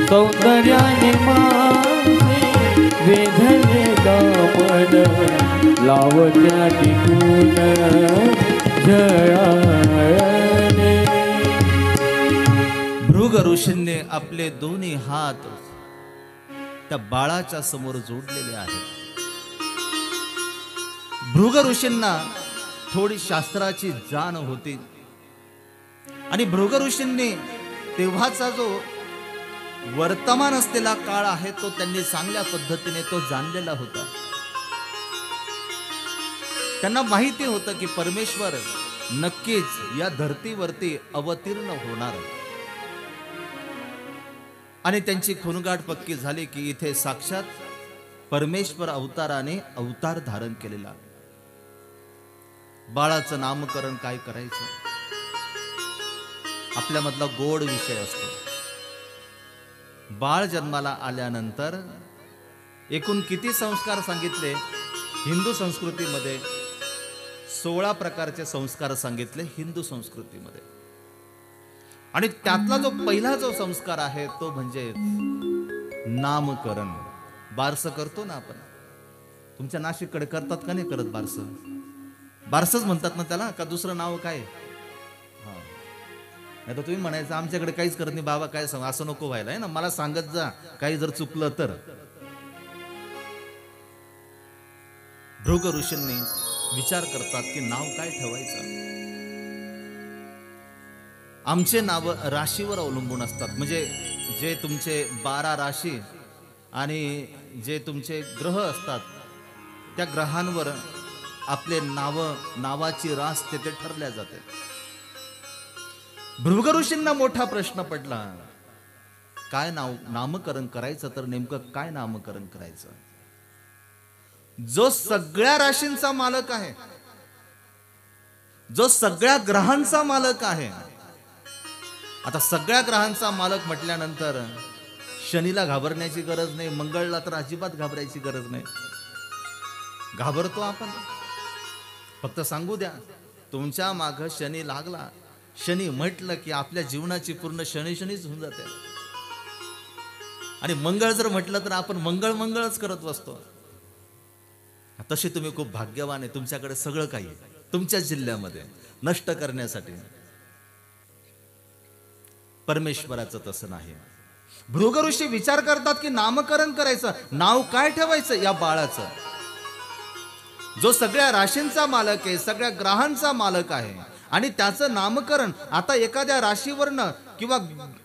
सौंदर्याने माझे वेधले गमन, लावण्याती गुण छळाले. भृग ऋषींनी आपले दोन्ही हात त्या बाळाच्या समोर जोडलेले आहेत. भृग ऋषींना थोडी शास्त्राची जाण होती आणि भृग ऋषींनी तेव्हाचा जो वर्तमान असलेला काळ आहे तो त्यांनी चांगल्या पद्धतीने तो जाणलेला होता. त्यांना माहिती होतं की परमेश्वर नक्कीच या धर्तीवरती अवतीर्ण होणार आणि त्यांची खुणगाठ पक्की झाली की इथे साक्षात परमेश्वर अवताराने अवतार धारण केलेला. बाळाचं नामकरण काय करायचं आपल्यामधला गोड विषय असतो. बाळ जन्माला आल्यानंतर एकूण किती संस्कार सांगितले हिंदू संस्कृतीमध्ये? 16 प्रकारचे संस्कार सांगितले हिंदू संस्कृतीमध्ये. आणि त्यातला जो पहिला जो संस्कार आहे तो म्हणजे नामकरण. बारसं करतो ना आपण, तुमच्या नाशिककडे करतात का नाही करत बारसं? बारसंच म्हणतात ना त्याला, का दुसरं नाव काय? नाही तर तुम्ही म्हणायचं आमच्याकडे काहीच करत नाही बाबा, काय सांग, असं नको व्हायला आहे ना, मला सांगत जा काही जर चुकलं तर. भृग ऋषींनी विचार करतात की नाव काय ठेवायचं. आमचे नाव राशीवर अवलंबून असतात. म्हणजे जे तुमचे 12 राशी आणि जे तुमचे ग्रह असतात त्या ग्रहांवर आपले नावाची रास तेथे ठरल्या जाते. भृग ऋषींना मोठा प्रश्न पडला, काय नामकरण करायचं, तर नेमकं काय नामकरण करायचं? जो सगळ्या राशींचा मालक आहे, जो सगळ्या ग्रहांचा मालक आहे, आता सगळ्या ग्रहांचा मालक म्हटल्यानंतर शनीला घाबरण्याची गरज नाही, मंगळला तर अजिबात घाबरायची गरज नाही. घाबरतो आपण, फक्त सांगू द्या तुमच्या माग शनी लागला, शनी म्हटलं की आपल्या जीवनाची पूर्ण शनीच होऊन जाते. आणि मंगळ जर म्हटलं तर आपण मंगळच करत बसतो. तसे तुम्ही खूप भाग्यवान आहे, तुमच्याकडे सगळं काही आहे तुमच्या जिल्ह्यामध्ये नष्ट करण्यासाठी. परमेश्वराचं तसं नाही. भृग ऋषी विचार करतात की नामकरण करायचं, नाव काय ठेवायचं या बाळाचं, जो सगळ्या राशींचा मालक आहे, सगळ्या ग्रहांचा मालक आहे, आणि त्याचं नामकरण आता एखाद्या राशीवरनं किंवा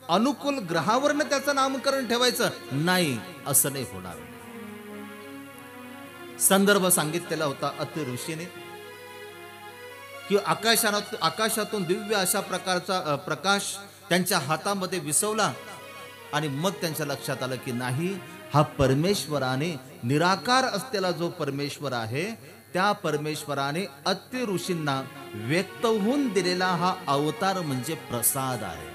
अनुकूल ग्रहावरनं त्याचं नामकरण ठेवायचं नाही, असं नाही होणार. संदर्भ सांगितलेला होता अत्रि ऋषीने की आकाशातून दिव्य अशा प्रकारचा प्रकाश त्यांच्या हातामध्ये विसवला आणि मग त्यांच्या लक्षात आलं की नाही, हा परमेश्वराने निराकार असलेला जो परमेश्वर आहे त्या परमेश्वराने अत्रि ऋषींना व्यक्त होऊन दिलेला हा अवतार म्हणजे प्रसाद आहे.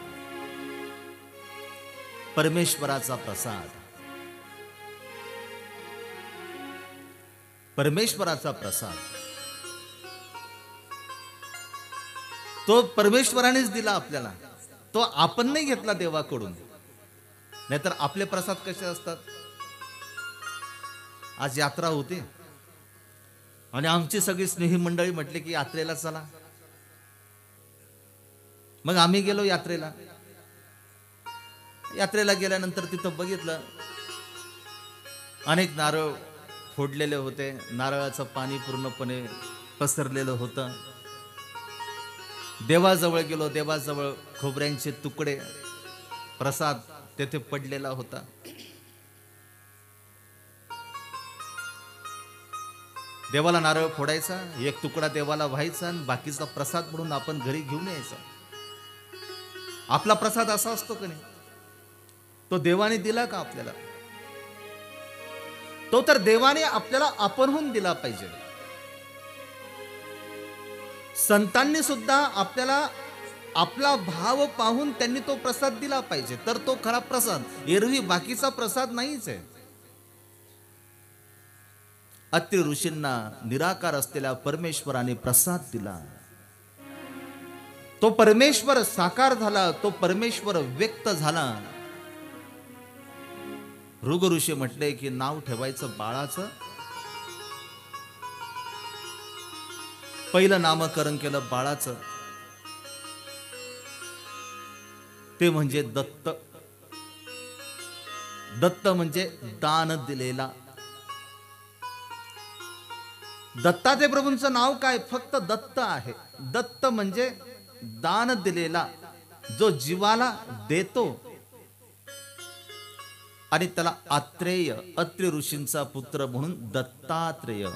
परमेश्वराचा प्रसाद, परमेश्वराचा प्रसाद तो परमेश्वरानेच दिला आपल्याला, तो आपण नाही घेतला देवाकडून. नाहीतर आपले प्रसाद कसे असतात. आज यात्रा होती आणि आमची सगळी स्नेही मंडळी म्हटली की यात्रेला चला. मग आम्ही गेलो यात्रेला. यात्रेला गेल्यानंतर तिथं बघितलं अनेक नारळ फोडलेले होते, नारळाचं पाणी पूर्णपणे पसरलेलं होतं. देवाजवळ गेलो, देवाजवळ खोबऱ्यांचे तुकडे, प्रसाद तेथे पडलेला होता. देवाला नारळ फोडायचा, एक तुकडा देवाला व्हायचा आणि बाकीचा प्रसाद म्हणून आपण घरी घेऊन यायचा. आपला प्रसाद असा असतो का नाही, तो देवाने दिला का आपल्याला, तो तर देवाने आपल्याला आपणहून दिला पाहिजे. संतांनी सुद्धा आपल्याला आपला भाव पाहून त्यांनी तो प्रसाद दिला पाहिजे, तर तो खरा प्रसाद. एरवी बाकीचा प्रसाद नाहीच आहे. अत्रि ऋषींना निराकार असलेल्या परमेश्वराने प्रसाद दिला. तो परमेश्वर साकार झाला, तो परमेश्वर व्यक्त झाला. भृग ऋषी म्हटले की नाव ठेवायचं बाळाचं. पहिलं नामकरण केलं बाळाचं, ते म्हणजे दत्त. दत्त म्हणजे दान दिलेला. दत्तात्रय प्रभूंचं नाव काय, फक्त दत्त आहे. दत्त म्हणजे दान दिलेला, जो जीवाला देतो. आणि त्याला आत्रेय, अत्रि ऋषींचा पुत्र म्हणून दत्तात्रेय.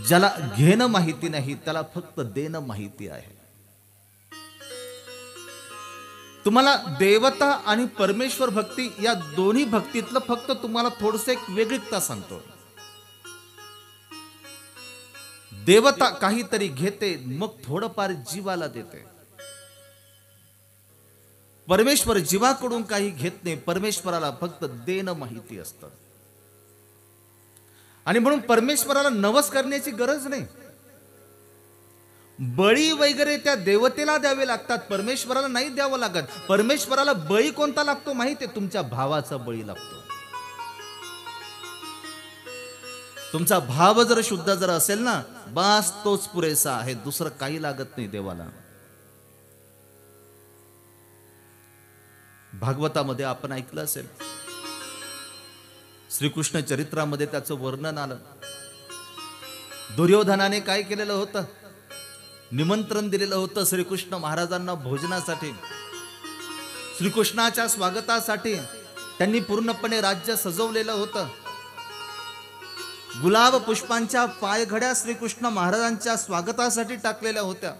ज्याला घेणं माहिती नाही त्याला फक्त देणं माहिती आहे. तुम्हाला देवता आणि परमेश्वर भक्ती या दोन्ही भक्तीतलं फक्त तुम्हाला थोडस एक वेगळीकता सांगतो. देवता काहीतरी घेते, मग थोडंफार जीवाला देते. परमेश्वर जीवाकडून काही घेत नाही, परमेश्वराला फक्त देणं माहिती असतं. आणि म्हणून परमेश्वराला नवस करण्याची गरज नाही. बळी वगैरे त्या देवतेला द्यावे लागतात, परमेश्वराला नाही द्यावं लागत. परमेश्वराला बळी कोणता लागतो माहितीये, तुमच्या भावाचा बळी लागतो. तुमचा भाव जर शुद्ध जर असेल ना, बस तोच पुरेसा आहे, दुसरं काही लागत नाही देवाला. भागवतामध्ये आपण ऐकलं असेल, श्रीकृष्ण चरित्रामध्ये त्याचं वर्णन आलं. दुर्योधनाने काय केलेलं होतं, निमंत्रण दिलेलं होतं श्रीकृष्ण महाराजांना भोजनासाठी. श्रीकृष्णाच्या स्वागतासाठी त्यांनी पूर्णपणे राज्य सजवलेलं होतं. गुलाब पुष्पांच्या पायघड्या श्रीकृष्ण महाराजांच्या स्वागतासाठी टाकलेल्या होत्या.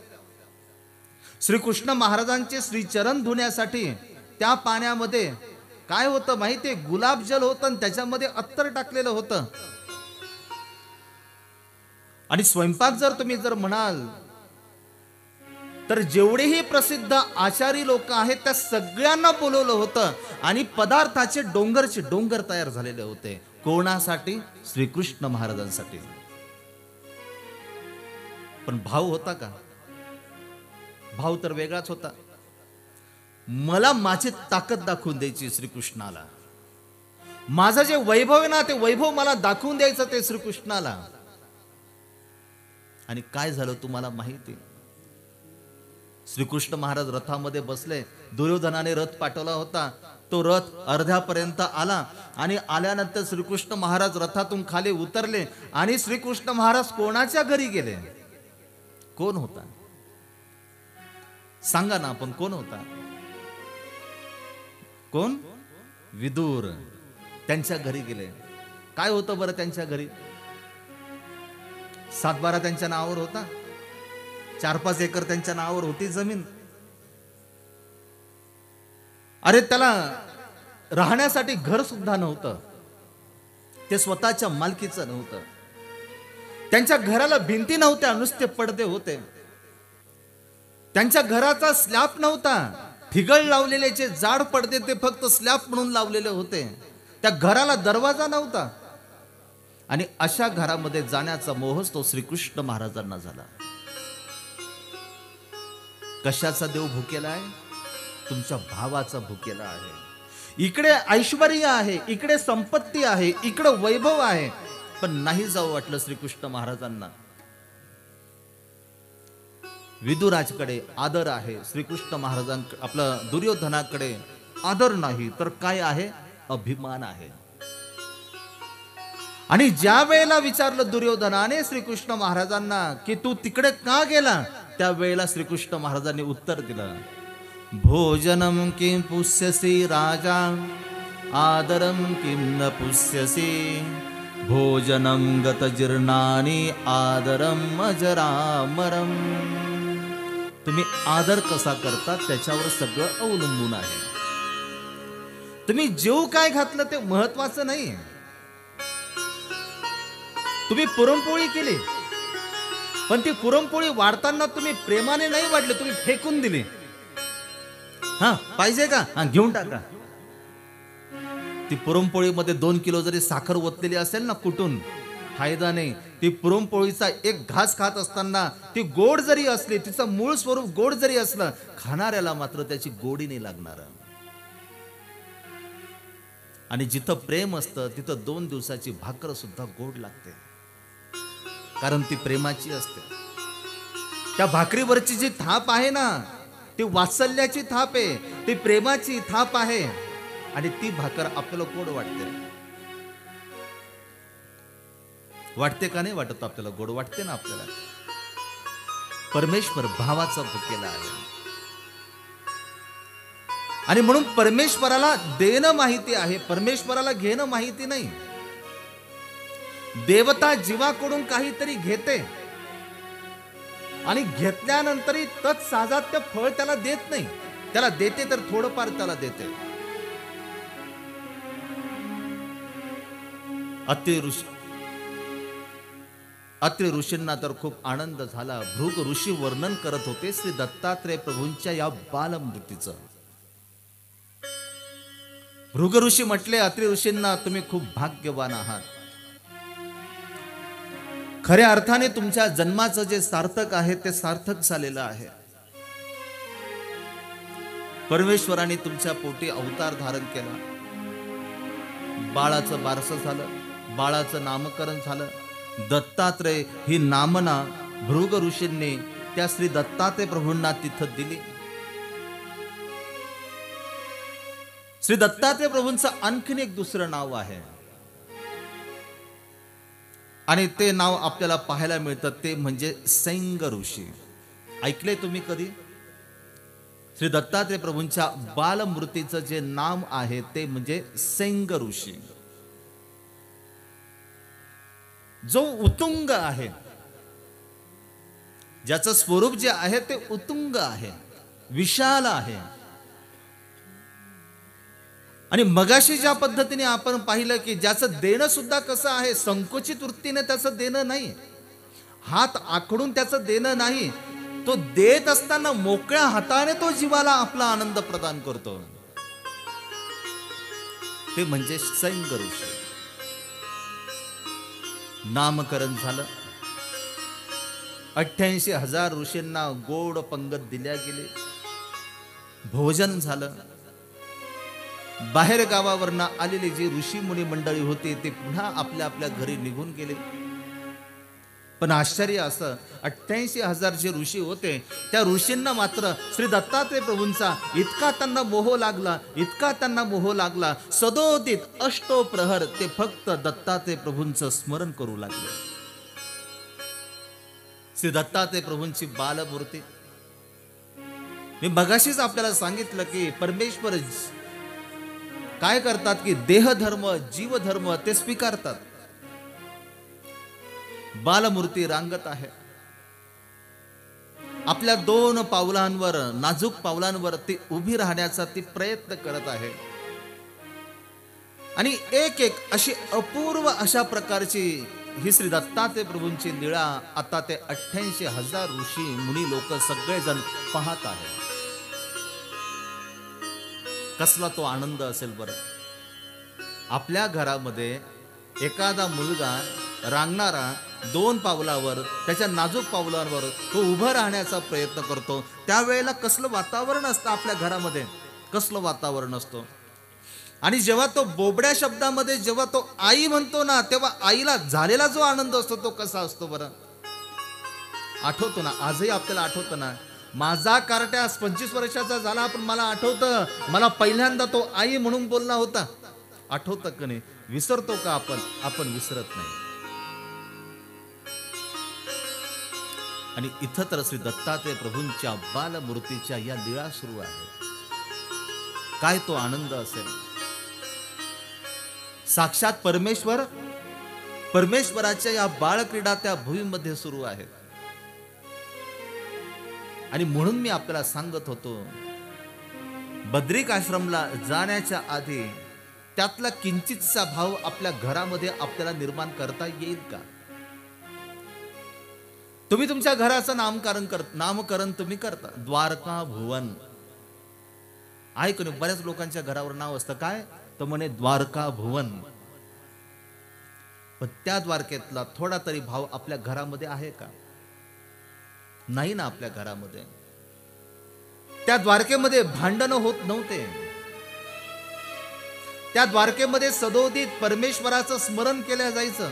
श्रीकृष्ण महाराजांचे श्रीचरण धुण्यासाठी त्या पाण्यामध्ये काय होतं माहितीये, गुलाबजल होतं आणि त्याच्यामध्ये अत्तर टाकलेलं होतं. आणि स्वयंपाक जर तुम्ही जर म्हणाल तर जेवढेही प्रसिद्ध आचारी लोक आहेत त्या सगळ्यांना बोलवलं होतं आणि पदार्थाचे डोंगर तयार झालेले होते. कोणासाठी? श्रीकृष्ण महाराजांसाठी. पण भाव होता का? भाव तर वेगळाच होता. मला माझी ताकद दाखवून द्यायची श्रीकृष्णाला, माझं जे वैभव आहे ना ते वैभव मला दाखवून द्यायचं ते श्रीकृष्णाला. आणि काय झालं तुम्हाला माहिती? श्रीकृष्ण महाराज रथामध्ये बसले. दुर्योधनाने रथ पाठवला होता, तो रथ अर्ध्यापर्यंत आला आणि आल्यानंतर श्रीकृष्ण महाराज रथातून खाली उतरले आणि श्रीकृष्ण महाराज कोणाच्या घरी गेले? कोण होता? सांगा ना आपण, कोण होता? कोण? विदुर. त्यांच्या घरी गेले. काय होतं बरं त्यांच्या घरी? 7-12 त्यांच्या नावावर होता, 4-5 एकर त्यांच्या नावावर होती जमीन. अरे त्याला राहण्यासाठी घर सुद्धा नव्हतं, ते स्वतःच्या मालकीचं नव्हतं. त्यांच्या घराला भिंती नव्हत्या, नुसते पडदे होते. त्यांच्या घराचा स्लॅब नव्हता, ठिगळ लावलेले जे जाड पडदे ते फक्त स्लॅब म्हणून लावलेले होते. त्या घराला दरवाजा नव्हता. आणि अशा घरामध्ये जाण्याचा मोहच तो श्रीकृष्ण महाराजांना झाला. कशाचा देव भुकेला आहे? तुमच्या भावाचा भुकेला आहे. इकडे ऐश्वर्य आहे, इकडे संपत्ती आहे, इकडे वैभव आहे, पण नाही जाऊ वाटलं श्रीकृष्ण महाराजांना. विदुराजकडे आदर आहे, श्रीकृष्ण महाराजांकडे आपलं दुर्योधनाकडे आदर नाही, तर काय आहे? अभिमान आहे. आणि ज्या वेळेला विचारलं दुर्योधनाने श्रीकृष्ण महाराजांना की तू तिकडे का गेला, त्यावेळेला श्रीकृष्ण महाराजांनी उत्तर दिलं, भोजनम किं पुष्यसी राजा, आदरम किं न पुष्यसी, भोजनम गत जीर्णानि, आदरम अजरामरम. तुम्ही आदर कसा करता त्याच्यावर सगळं अवलंबून आहे. तुम्ही जेव काय घातलं ते महत्वाचं नाही. तुम्ही पुरणपोळी केली, पण ती पुरणपोळी वाढताना तुम्ही प्रेमाने नाही वाढली, तुम्ही फेकून दिली. हा पाहिजे का? हा घेऊन टाका. ती पुरणपोळीमध्ये 2 किलो जरी साखर ओतलेली असेल ना कुठून, फायदा नाही. ती पुरणपोळीचा एक घास खात असताना ती गोड जरी असली, तिचं मूळ स्वरूप गोड जरी असलं, खाणाऱ्याला मात्र त्याची गोडी नाही लागणार. आणि जिथं प्रेम असतं तिथं 2 दिवसाची भाकर सुद्धा गोड लागते, कारण ती प्रेमाची असते. त्या भाकरीवरची जी थाप आहे ना, ती वात्सल्याची थाप आहे, ती प्रेमाची थाप आहे. आणि ती भाकर आपल्याला गोड वाटते. वाटते का नाही वाटत? आपल्याला गोड वाटते ना. आपल्याला परमेश्वर भावाचा भुकेला आहे. आणि म्हणून परमेश्वराला देणं माहिती आहे, परमेश्वराला घेणं माहिती नाही. देवता जीवाकडून काहीतरी घेते आणि घेतल्यानंतरही तत्साजात्य फळ त्याला देत नाही. त्याला देते तर थोडंफार त्याला देते. अत्रि ऋषींना तर खूप आनंद झाला. भृग ऋषी वर्णन करत होते श्री दत्तात्रय प्रभूंच्या या बालमृतीचं. भृग ऋषी म्हटले अत्रि ऋषींना, तुम्ही खूप भाग्यवान आहात. खऱ्या अर्थाने तुमच्या जन्माचं जे सार्थक आहे ते सार्थक झालेलं आहे. परमेश्वराने तुमच्या पोटी अवतार धारण केला. बाळाचं बारसं झालं, बाळाचं नामकरण झालं. दत्तात्रय ही नामना भृग ऋषींनी त्या श्री दत्तात्रय प्रभूंना तिथं दिली. श्री दत्तात्रय प्रभूंचं आणखीन एक दुसरं नाव आहे आणि ते नाव आपल्याला पाहायला मिळतं, ते म्हणजे सैंग ऋषी. ऐकले तुम्ही कधी? श्री दत्तात्रय प्रभूंच्या बालमृतीचं जे नाम आहे ते म्हणजे सैंग ऋषी. जो उत्तुंग आहे, ज्याचं स्वरूप जे आहे ते उत्तुंग आहे, विशाल आहे. आणि मगाशी ज्या पद्धतीने आपण पाहिलं की ज्याचं देणं सुद्धा कसं आहे, संकुचित वृत्तीने त्याचं देणं नाही, हात आखडून त्याचं देणं नाही, तो देत असताना मोकळ्या हाताने तो जीवाला आपला आनंद प्रदान करतो, ते म्हणजे सैंग ऋषी. नामकरण झालं, 88,000 ऋषींना गोड पंगत दिल्या गेली, भोजन झालं. बाहेर गावावरनं आलेली जी ऋषी मुनी मंडळी होती ते पुन्हा आपल्या आपल्या घरी निघून गेले. पण आश्चर्य असं, 88,000 जे ऋषी होते त्या ऋषींना मात्र श्री दत्तात्रय प्रभूंचा इतका त्यांना मोह लागला, इतका त्यांना मोह लागला, सदोदित अष्टो प्रहर ते फक्त दत्तात्रय प्रभूंचं स्मरण करू लागले. श्री दत्तात्रय प्रभूंची बालमूर्ती. मी मगाशीच आपल्याला सांगितलं की परमेश्वर काय करतात की देहधर्म जीवधर्म ते स्वीकारतात. बालमूर्ती रांगत आहे, आपल्या 2 पावलांवर, नाजूक पावलांवर ती उभी राहण्याचा ती प्रयत्न करत आहे. आणि एक एक अशी अपूर्व अशा प्रकारची ही श्री दत्तात्रय प्रभूंची लीळा आता ते 88,000 ऋषी मुनी लोक सगळेजण पाहत आहेत. कसला तो आनंद असेल बरं. आपल्या घरामध्ये एखादा मुलगा रांगणारा 2 पावलावर, त्याच्या नाजूक पावलांवर तो उभं राहण्याचा प्रयत्न करतो, त्यावेळेला कसलं वातावरण असतं आपल्या घरामध्ये, कसलं वातावरण असतं. आणि जेव्हा तो बोबड्या शब्दामध्ये जेव्हा तो आई म्हणतो ना, तेव्हा आईला झालेला जो आनंद असतो तो कसा असतो बरं. आठवतो ना, आजही आपल्याला आठवतं ना. माझा कार्ट्या 25 वर्षाचा झाला, पण मला आठवतं मला पहिल्यांदा तो आई म्हणून बोलला होता. आठवतं का नाही? विसरतो का आपण? आपण विसरत नाही. आणि इथं तर श्री दत्तात्रय प्रभूंच्या बालमूर्तीच्या या लीळा सुरू आहेत. काय तो आनंद असेल. साक्षात परमेश्वराच्या या बाळक्रीडा त्या भूमीमध्ये सुरू आहेत. आणि म्हणून मी आपल्याला सांगत होतो, बद्रिक आश्रमला जाण्याच्या आधी त्यातला किंचितचा भाव आपल्या घरामध्ये आपल्याला निर्माण करता येईल का? तुम्ही तुमच्या घराचं नामकरण तुम्ही करता, द्वारका भुवन. ऐकून बऱ्याच लोकांच्या घरावर नाव असतं काय, तर म्हणे द्वारका भुवन. पण त्या द्वारकेतला थोडा तरी भाव आपल्या घरामध्ये आहे का? नाही ना. आपल्या घरामध्ये त्या द्वारकेमध्ये भांडण होत नव्हते. त्या द्वारकेमध्ये सदोदित परमेश्वराचं स्मरण केलं जायचं.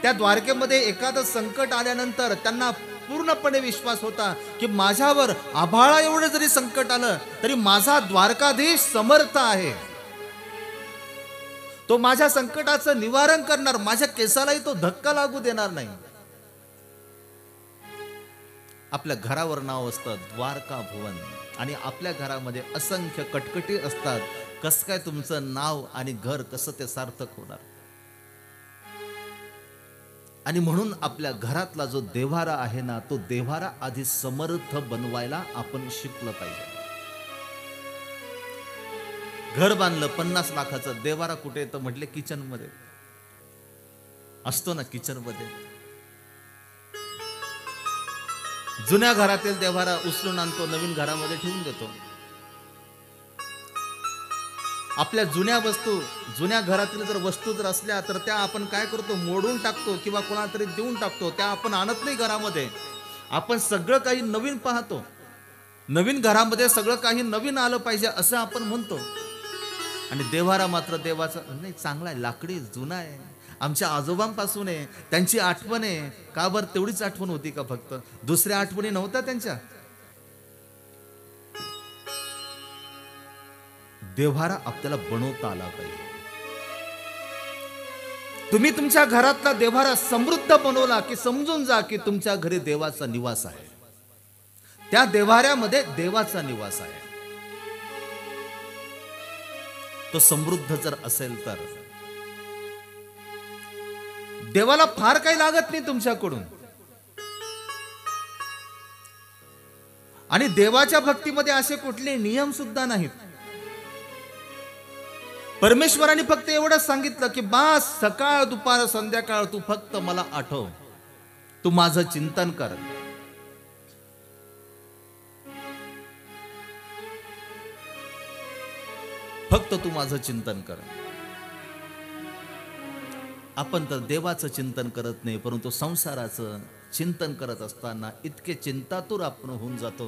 त्या द्वारकेमध्ये एखादं संकट आल्यानंतर त्यांना पूर्णपणे विश्वास होता की माझ्यावर आभाळा एवढं जरी संकट आलं तरी माझा द्वारकाधीश समर्थ आहे, तो माझ्या संकटाचं निवारण करणार, माझ्या केसालाही तो धक्का लागू देणार नाही. आपल्या घरावर नाव असतं द्वारका भुवन. आणि आपल्या घरामध्ये असंख्य कटकटी असतात. कसं काय तुमचं नाव आणि घर कसं ते सार्थक होणार. आणि म्हणून आपल्या घरातला जो देव्हारा आहे ना, तो देव्हारा आधी समर्थ बनवायला आपण शिकलं पाहिजे. घर बांधलं 50 लाखाचं, देव्हारा कुठे येतं म्हटले किचन मध्ये असतो ना. किचन मध्ये जुन्या घरातील देव्हारा उचलून आणतो, नवीन घरामध्ये ठेवून देतो. आपल्या जुन्या वस्तू, जुन्या घरातील जर वस्तू जर असल्या तर त्या आपण काय करतो, मोडून टाकतो किंवा कोणाला तरी देऊन टाकतो. त्या आपण आणत नाही घरामध्ये. आपण सगळं काही नवीन पाहतो. नवीन घरामध्ये सगळं काही नवीन आलं पाहिजे असं आपण म्हणतो. आणि देव्हारा मात्र देवाचा नाही, चांगला आहे, लाकडी जुना आहे, आमच्या आजोबांपासून आहे, त्यांची आठवण आहे. का बरं तेवढीच आठवण होती का फक्त? दुसऱ्या आठवणी नव्हत्या त्यांच्या? देव्हारा आपल्याला बनवता आला पाहिजे. तुम्ही तुमच्या घरातला देव्हारा समृद्ध बनवला की समजून जा की तुमच्या घरी देवाचा निवास आहे. त्या देव्हाऱ्यामध्ये देवाचा निवास आहे. तो समृद्ध जर असेल तर देवाला फार काही लागत नाही तुमच्याकडून. आणि देवाच्या भक्तीमध्ये असे कुठले नियम सुद्धा नाहीत. परमेश्वराने फक्त एवढंच सांगितलं की बास, सकाळ दुपार संध्याकाळ तू फक्त मला आठव, तू माझं चिंतन कर. फक्त तू माझं चिंतन कर. आपण तर देवाचं चिंतन करत नाही, परंतु संसाराचं चिंतन करत असताना इतके चिंतातूर आपण होऊन जातो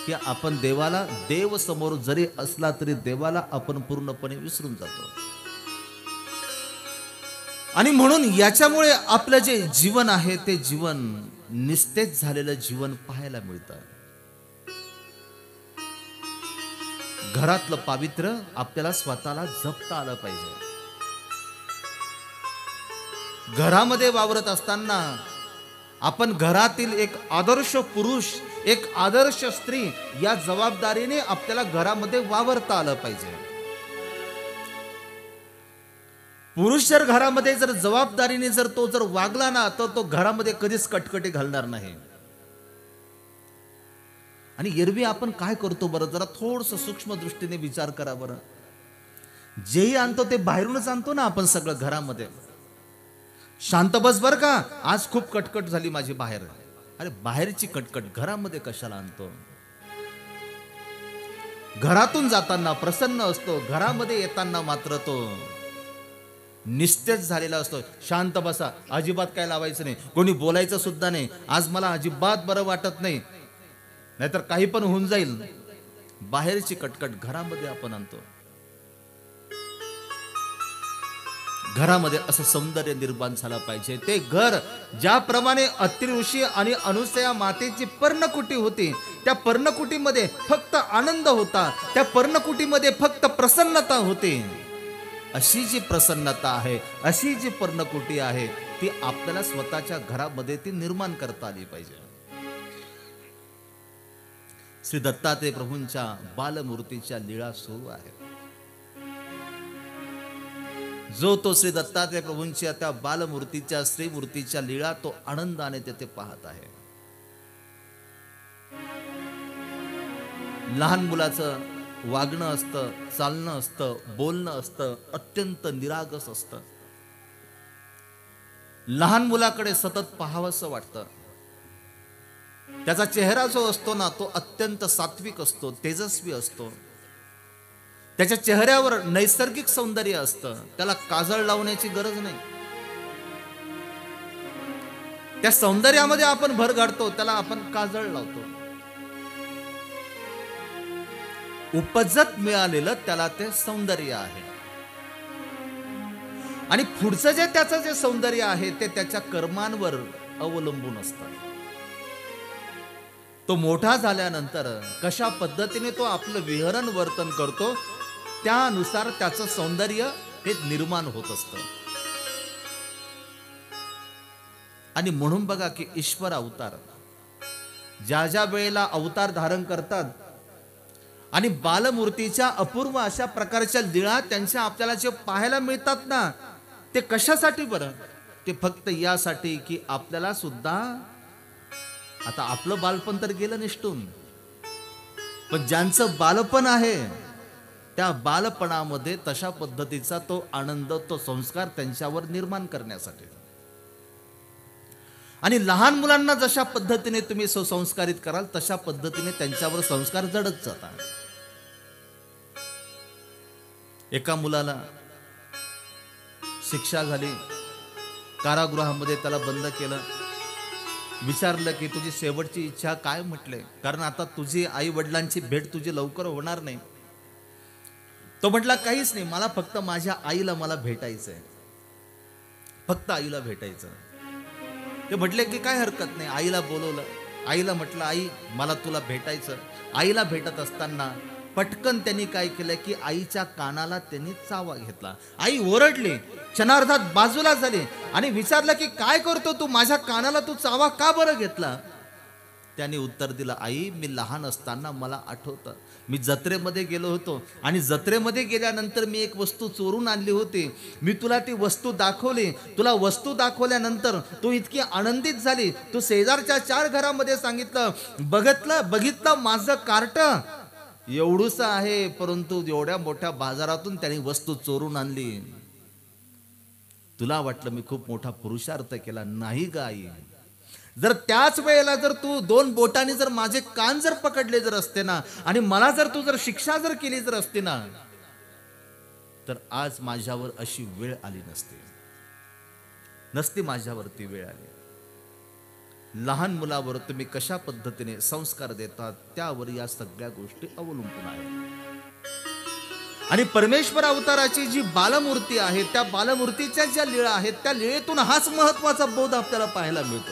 की आपण देवाला, देव समोर जरी असला तरी देवाला आपण पूर्णपणे विसरून जातो. आणि म्हणून याच्यामुळे आपलं जे जीवन आहे ते जीवन निस्तेज झालेलं जीवन पाहायला मिळतं. घरातलं पावित्र्य आपल्याला स्वतःला जपता आलं पाहिजे. घरामध्ये वावरत असताना आपण घरातील एक आदर्श पुरुष, एक आदर्श स्त्री या जबाबदारीने आपल्याला घरामध्ये वावरता आलं पाहिजे. पुरुष जर घरामध्ये जर जबाबदारीने जर तो जर वागला ना, तर तो घरामध्ये कधीच कटकटी घालणार नाही. आणि एरवी आपण काय करतो बरं, जरा थोडस सूक्ष्म दृष्टीने विचार करा बरं. जेही आणतो ते बाहेरूनच आणतो ना आपण सगळं घरामध्ये. शांत बस बर का, आज खूप कटकट झाली माझी बाहेर. अरे बाहेरची कटकट घरामध्ये कशाला आणतो? घरातून जाताना प्रसन्न असतो, घरामध्ये येताना मात्र तो निस्तेज झालेला असतो. शांत बसा, अजिबात काय लावायचं नाही, कोणी बोलायचं सुद्धा नाही. आज मला अजिबात बरं वाटत नाही, नाहीतर काही पण होऊन जाईल. बाहेरची कटकट घरामध्ये आपण आणतो. घरामध्ये असं सौंदर्य निर्माण झालं पाहिजे. ते घर ज्याप्रमाणे अत्रि ऋषी आणि अनुसया मातेची पर्णकुटी होती, त्या पर्णकुटीमध्ये फक्त आनंद होता, त्या पर्णकुटीमध्ये फक्त प्रसन्नता होती. अशी जी प्रसन्नता आहे, अशी जी पर्णकुटी आहे, ती आपल्याला स्वतःच्या घरामध्ये ती निर्माण करता आली पाहिजे. श्री दत्तात्रय प्रभूंच्या बालमूर्तीच्या लीळा सुरू आहेत. जो तो श्री दत्तात्रय प्रभूंच्या त्या बालमूर्तीच्या, श्रीमूर्तीच्या लीळा तो आनंदाने तेथे पाहत आहे. लहान मुलाचं वागणं असतं, चालणं असतं, बोलणं असतं, अत्यंत निरागस असतं. लहान मुलाकडे सतत पाहावंसं वाटतं. त्याचा चेहरा जो असतो ना, तो अत्यंत सात्विक असतो, तेजस्वी असतो. त्याच्या चेहऱ्यावर नैसर्गिक सौंदर्य असतं, त्याला काजळ लावण्याची गरज नाही. त्या सौंदर्यामध्ये आपण भर घालतो, त्याला आपण काजळ लावतो. उपजत मिळालेलं त्याला ते सौंदर्य आहे. आणि पुढचं जे त्याचं जे सौंदर्य आहे ते त्याच्या कर्मांवर अवलंबून असतं. तो मोठा झाल्यानंतर कशा पद्धतीने तो आपलं विहरण वर्तन करतो, त्यानुसार त्याचं सौंदर्य हे निर्माण होत असतं. आणि म्हणून बघा की ईश्वर अवतार ज्या ज्या वेळेला अवतार धारण करतात आणि बालमूर्तीच्या अपूर्व अशा प्रकारच्या लीळा त्यांच्या आपल्याला जे पाहायला मिळतात ना, ते कशासाठी बरं? ते फक्त यासाठी की आपल्याला सुद्धा, आता आपलं बालपण तर गेलं निष्ठून, पण ज्यांचं बालपण आहे त्या बालपणामध्ये तशा पद्धतीचा तो आनंद, तो संस्कार त्यांच्यावर निर्माण करण्यासाठी. आणि लहान मुलांना जशा पद्धतीने तुम्ही सुसंस्कारित कराल तशा पद्धतीने त्यांच्यावर संस्कार जडत जातात. एका मुलाला शिक्षा झाली, कारागृहामध्ये त्याला बंद केलं. विचारलं की तुझी शेवटची इच्छा काय? म्हटले, कारण आता तुझी आई वडिलांची भेट तुझी लवकर होणार नाही. तो म्हटला काहीच नाही, मला फक्त माझ्या आईला मला भेटायचंय, फक्त आईला भेटायचं. ते म्हटले की काय हरकत नाही. आईला बोलवलं, आईला म्हटलं आई मला तुला भेटायचं. आईला भेटत असताना पटकन त्यांनी काय केलं की आईच्या कानाला त्यांनी चावा घेतला. आई ओरडली, क्षणार्धात बाजूला झाली आणि विचारलं की काय करतो तू, माझ्या कानाला तू चावा का बरं घेतला? त्याने उत्तर दिलं, आई मी लहान असताना मला आठवतं, मी जत्रेमध्ये गेलो होतो आणि जत्रेमध्ये गेल्यानंतर मी एक वस्तू चोरून आणली होती. मी तुला ती वस्तू दाखवली. तुला वस्तू दाखवल्यानंतर तू इतकी आनंदित झाली, तू शेजारच्या 4 घरामध्ये सांगितलं, बघितलं माझं कार्ट एवढूस आहे, परंतु एवढ्या मोठ्या बाजारातून त्याने वस्तू चोरून आणली. तुला वाटलं मी खूप मोठा पुरुषार्थ केला. नाही ग आई, जर त्याच वेळेला जर तू 2 बोटांनी जर माझे कान जर पकडले जर असते ना आणि मला जर तू जर शिक्षा जर केली जर असते ना, तर आज माझ्यावर अशी वेळ आली नसती माझ्यावरती वेळ आली. लहान मुलावर तुम्ही कशा पद्धतीने संस्कार देतात त्यावर या सगळ्या गोष्टी अवलंबून आहेत. आणि परमेश्वर अवताराची जी बालमूर्ती आहे त्या बालमूर्तीच्या ज्या लीळा आहेत त्या लीळेतून हाच महत्वाचा बोध आपल्याला पाहायला मिळतो.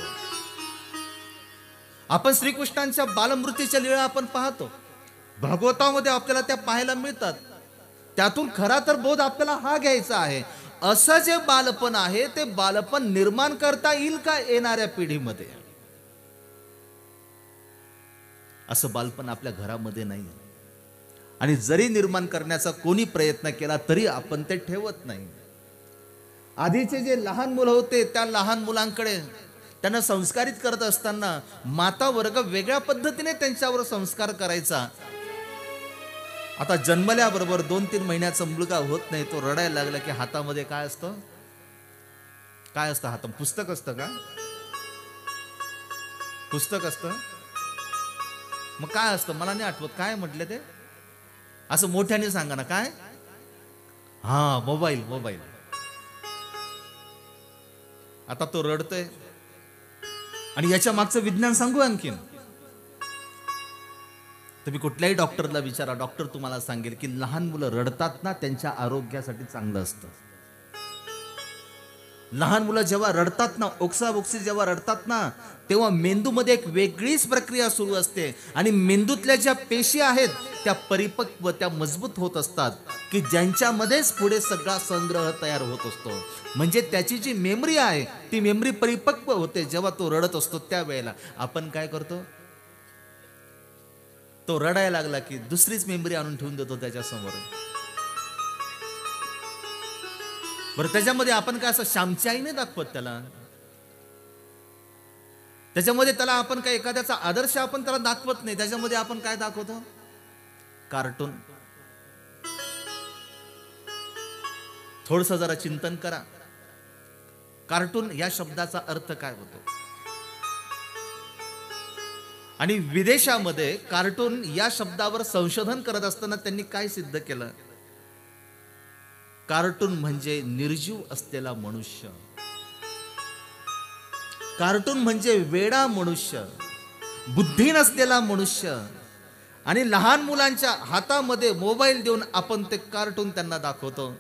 आपण श्रीकृष्णांच्या बालमूर्तीच्या लीळा आपण पाहतो, भागवतामध्ये आपल्याला त्या पाहायला मिळतात. त्यातून खरा तर बोध आपल्याला हा घ्यायचा आहे, असं जे बालपण आहे ते बालपण निर्माण करता येईल का येणाऱ्या पिढीमध्ये. असं बालपण आपल्या घरामध्ये नाही, आणि जरी निर्माण करण्याचा कोणी प्रयत्न केला तरी आपण ते ठेवत नाही. आधीचे जे लहान मुलं होते त्या लहान मुलांकडे त्यांना संस्कारित करत असताना माता वर्ग वेगळ्या पद्धतीने त्यांच्यावर संस्कार करायचा. आता जन्मल्याबरोबर 2-3 महिन्याचा मुलगा होत नाही, तो रडायला लागला की हातामध्ये काय असतं, काय असतं हातात, पुस्तक असतं का, पुस्तक असतं, मग काय असतं मला नाही आठवत, काय म्हटले ते, असं मोठ्याने सांगा ना, काय, हा मोबाईल, मोबाईल. आता तो रडतोय आणि याच्या मागचं विज्ञान सांगू आणखीन. तुम्ही कुठल्याही डॉक्टरला विचारा, डॉक्टर तुम्हाला सांगेल की लहान मुलं रडतात ना त्यांच्या आरोग्यासाठी चांगलं असतं. लहान मुलं जेव्हा रडतात ना, ओक्साबोक्सी जेव्हा रडतात ना, तेव्हा मेंदूमध्ये एक वेगळीच प्रक्रिया सुरू असते आणि मेंदूतल्या ज्या पेशी आहेत त्या परिपक्व, त्या मजबूत होत असतात की ज्यांच्यामध्येच पुढे सगळा संग्रह तयार होत असतो. म्हणजे त्याची जी मेमरी आहे ती मेमरी परिपक्व होते जेव्हा तो रडत असतो. त्यावेळेला आपण काय करतो, तो रडायला लागला की दुसरीच मेमरी आणून ठेवून देतो त्याच्यासमोर. बरं, त्याच्यामध्ये आपण काय असं श्यामची आई नाही दाखवत त्याला, त्याच्यामध्ये त्याला आपण काय एखाद्याचा आदर्श आपण त्याला दाखवत नाही, त्याच्यामध्ये आपण काय दाखवतो, कार्टून. थोडस जरा चिंतन करा, कार्टून या शब्दाचा अर्थ काय होतो. आणि विदेशामध्ये कार्टून या शब्दावर संशोधन करत असताना त्यांनी काय सिद्ध केलं, कार्टून म्हणजे निर्जीव असलेला मनुष्य, कार्टून म्हणजे वेडा मनुष्य, बुद्धी नसलेला मनुष्य. आणि लहान मुलांच्या हातामध्ये मोबाईल देऊन आपण ते कार्टून त्यांना दाखवतो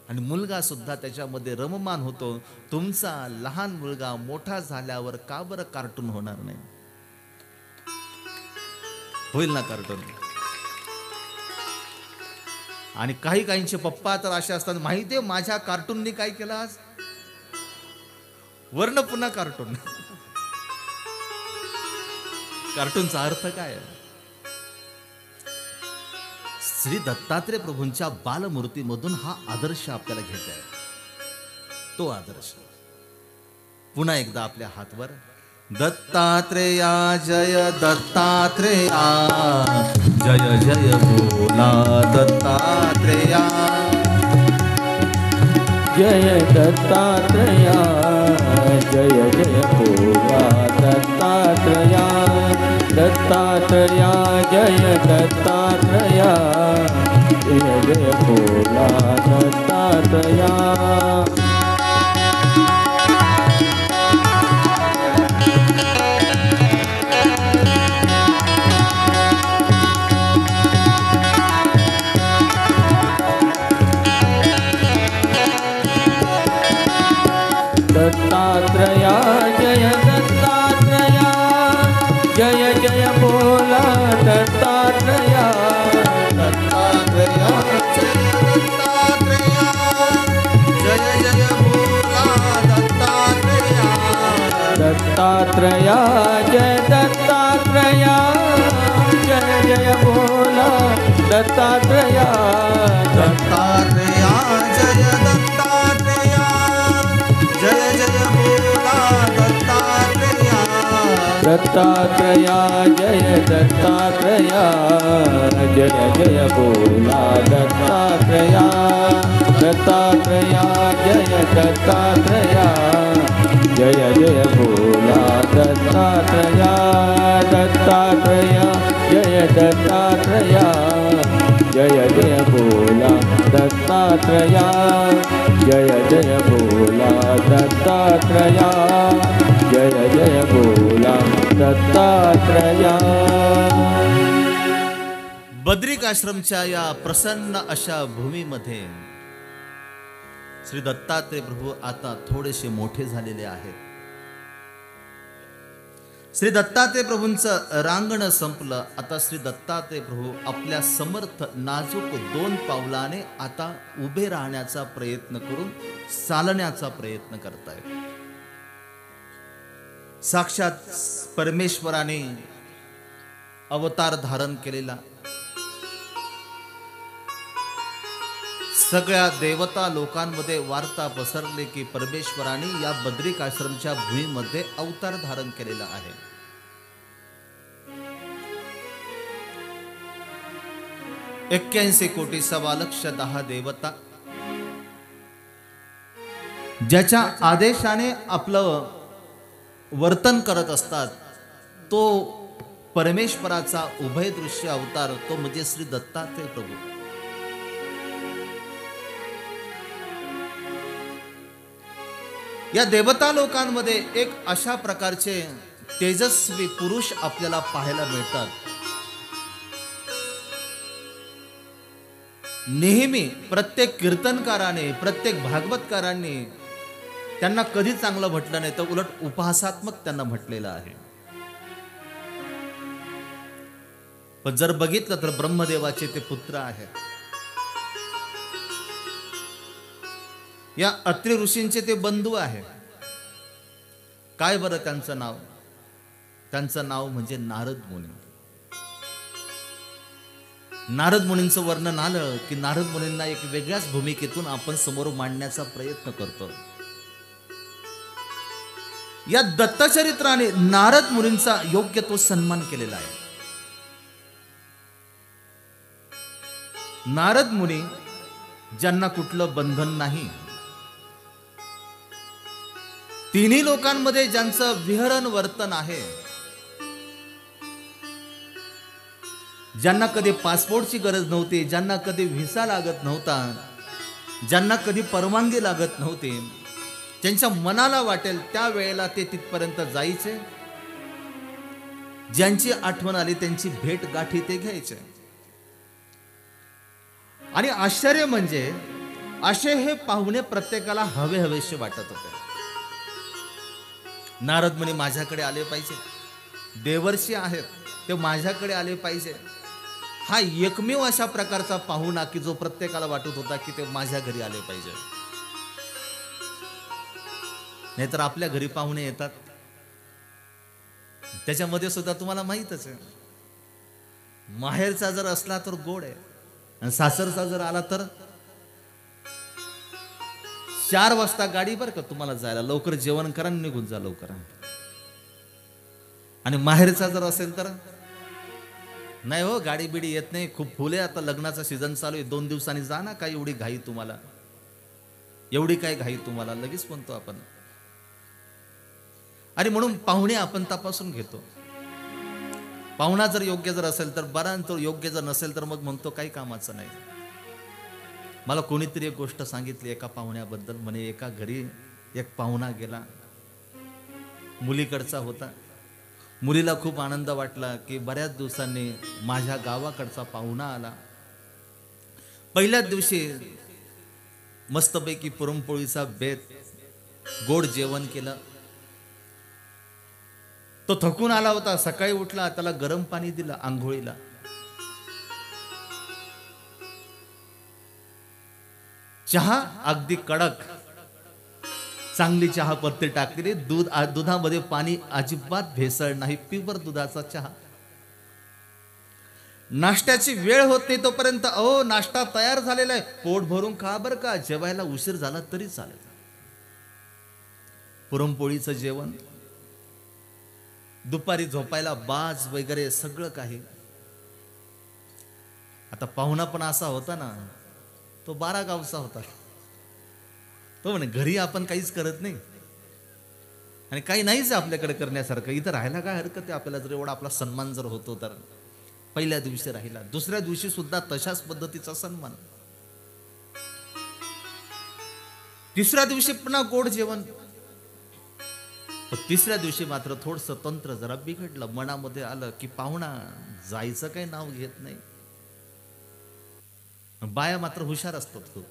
आणि मुलगा सुद्धा त्याच्यामध्ये रममान होतो. तुमचा लहान मुलगा मोठा झाल्यावर का बरं कार्टून होणार नाही, होईल ना कार्टून. आणि काही काहींचे पप्पा तर असे असतात, माहितीये माझ्या कार्टूननी काय केलं आज, वर्ण पुन्हा कार्टून. कार्टूनचा अर्थ काय आहे. श्री दत्तात्रय प्रभूंच्या बालमूर्तीमधून हा आदर्श आपल्याला घ्यायचा आहे. तो आदर्श पुन्हा एकदा आपल्या हातवर, दत्तात्रेया जय दत्तात्रेया, जय जय बोला दत्तात्रेया, जय दत्तात्रेया, जय जय बोला दत्तात्रेया, दत्तात्रेया जय दत्तात्रेया, जय जय बोला दत्तात्रेया. दत्तात्रेया जय दत्तात्रेया, जय जय बोला दत्तात्रेया, दत्तात्रेया जय दत्तात्रेया, जय जय बोला दत्तात्रेया, दत्तात्रेया जय दत्तात्रेया, जय जय बोला दत्तात्रेया, दत्तात्रेया जय दत्तात्रेया, जय जय बोला दत्तात्रेया, दत्तात्रेया जय दत्तात्रेया, जय जय बोला दत्तात्रेया, दत्तात्रेया जय दत्तात्रेया, जय जय बोला दत्तात्रेया, दत्तात्रेया जय दत्तात्रेया, जय जय बोला दत्तात्रेया. दत्तात्रेया जय जय बोला दत्तात्रेया जय जय बोला दत्तात्रेया. बद्रिक आश्रमच्या या प्रसन्न अशा भूमीमध्ये श्री दत्तात्रेय प्रभू आता थोडेसे मोठे झालेले आहेत. श्री दत्तात्रेय प्रभूंचं रांगण संपलं. आता श्री दत्तात्रेय प्रभू आपल्या समर्थ नाजूक 2 पावलाने आता उभे राहण्याचा प्रयत्न करून चालण्याचा प्रयत्न करतायत. साक्षात परमेश्वराने अवतार धारण केलेला, सगळ्या देवता लोकांमध्ये वार्ता पसरली की परमेश्वराने या बद्रिक आश्रमच्या भूमीमध्ये अवतार धारण केलेला आहे. 81 कोटी 1.25 देवता ज्याच्या आदेशाने आपलं वर्तन करत असतात, तो परमेश्वराचा उभय दृश्य अवतार तो म्हणजे श्री दत्तात्रेय प्रभू. या देवता लोकांमध्ये एक अशा प्रकारचे तेजस्वी पुरुष आपल्याला पाहायला मिळतात. नेहमी प्रत्येक कीर्तनकाराने, प्रत्येक भागवतकारांनी त्यांना कधी चांगलं म्हटलं नाही, तर उलट उपहासात्मक त्यांना म्हटलेलं आहे. पण जर बघितलं तर ब्रह्मदेवाचे ते पुत्र आहेत. या अत्रि ऋषींचे ते बंधू आहेत. काय बरं त्यांचं नाव? त्यांचं नाव म्हणजे नारद मुनी. नारद मुनींचं वर्णन आलं की नारद मुनींना एक वेगळ्याच भूमिकेतून आपण समोर मांडण्याचा प्रयत्न करतो. या दत्तचरित्राने नारद मुनींचा योग्य तो सन्मान केलेला आहे. नारद मुनी ज्यांना कुठलं बंधन नाही, तिन्ही लोकांमध्ये ज्यांचं विहरण वर्तन आहे, ज्यांना कधी पासपोर्टची गरज नव्हती, ज्यांना कधी व्हिसा लागत नव्हता, ज्यांना कधी परवानगी लागत नव्हती, त्यांच्या मनाला वाटेल त्या वेळेला ते तिथपर्यंत जायचे. ज्यांची आठवण आली त्यांची भेट गाठी ते घ्यायचे. आणि आश्चर्य म्हणजे असे हे पाहुणे प्रत्येकाला हवे हवेसे वाटत होते. नारद मुनी माझ्याकडे आले पाहिजे, देवर्षी आहेत ते माझ्याकडे आले पाहिजे. हा एकमेव अशा प्रकारचा पाहुणा की जो प्रत्येकाला वाटत होता की ते माझ्या घरी आले पाहिजे. नाहीतर आपल्या घरी पाहुणे येतात, त्याच्यामध्ये सुद्धा तुम्हाला माहीतच आहे, माहेरचा जर असला तर गोड आहे, आणि सासरचा जर आला तर 4 वाजता गाडी बरं का तुम्हाला जायला, लवकर जेवण करा निघून जा लवकर. आणि माहेरचा जर असेल तर नाही हो, गाडी बिडी येत नाही, खूप फुले, आता लग्नाचा सीझन चालू आहे, 2 दिवसांनी जा ना, काय एवढी घाई तुम्हाला, एवढी काय घाई तुम्हाला, लगेच म्हणतो आपण. आणि म्हणून पाहुणे आपण तपासून घेतो. पाहुणा जर योग्य जर असेल तर बरा, तो योग्य जर नसेल तर मग म्हणतो काही कामाचं नाही. मला कोणीतरी एक गोष्ट सांगितली एका पाहुण्याबद्दल. म्हणे एका घरी एक पाहुणा गेला, मुलीकडचा होता. मुलीला खूप आनंद वाटला की बऱ्याच दिवसांनी माझ्या गावाकडचा पाहुणा आला. पहिल्याच दिवशी मस्तपैकी पुरणपोळीचा बेत, गोड जेवण केलं. तो थकून आला होता, सकाळी उठला, त्याला गरम पाणी दिलं आंघोळीला. चहा अगदी कडक, चांगली चहा पत्ती टाकलेली, दुधामध्ये पाणी अजिबात भेसळ नाही, प्युअर दुधाचा चहा. नाश्त्याची वेळ होत नाही तोपर्यंत अहो नाश्ता तयार झालेला आहे, पोट भरून खा बरं का, जेवायला उशीर झाला तरी चालेल. पुरणपोळीचं जेवण, दुपारी झोपायला बाज वगैरे सगळं काही. आता पाहुणा पण असा होता ना, तो 12 गावचा होता. तो म्हणे घरी आपण काहीच करत नाही आणि काही नाहीच आपल्याकडे करण्यासारखं, इथं राहायला काय हरकत आहे आपल्याला, जर एवढा आपला सन्मान जर होतो तर. पहिल्या दिवशी राहिला, दुसऱ्या दिवशी सुद्धा तशाच पद्धतीचा सन्मान. तिसऱ्या दिवशी पुन्हा गोड जेवण. पण तिसऱ्या दिवशी मात्र थोडस तंत्र जरा बिघडलं. मनामध्ये आलं की पाहुणा जायचं काही नाव घेत नाही. बाया मात्र हुशार असतात खूप.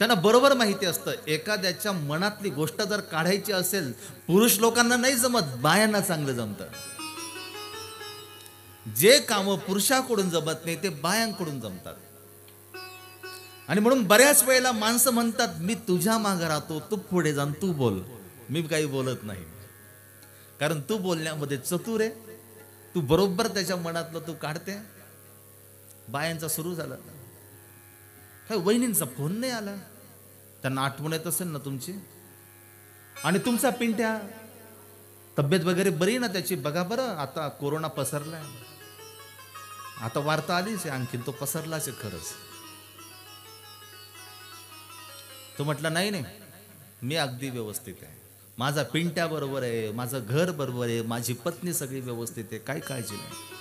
त्यांना बरोबर माहिती असतं एखाद्याच्या मनातली गोष्ट जर काढायची असेल, पुरुष लोकांना नाही जमत, बायांना चांगलं जमतं. जे काम पुरुषाकडून जमत नाही ते बायांकडून जमतात. आणि म्हणून बऱ्याच वेळेला माणसं म्हणतात मी तुझ्या मागे राहतो, तू पुढे जाऊन तू बोल, मी काही बोलत नाही. कारण तू बोलण्यामध्ये चतुर आहे, तू बरोबर त्याच्या मनातलं तू काढते. बायांचा सुरू झाला, काय वहिनींचा फोन नाही आला, त्यांना आठवण येत असेल ना तुमची. आणि तुमचा पिंट्या तब्येत वगैरे बरी ना त्याची, बघा बरं आता कोरोना पसरलाय, आता वार्ता आलीच आहे, आणखीन तो पसरलाच आहे खरंच. तो म्हटला नाही नाही, मी अगदी व्यवस्थित आहे, माझा पिंट्या बरोबर आहे, माझं घर बरोबर आहे, माझी पत्नी सगळी व्यवस्थित आहे, काही काळजी नाही.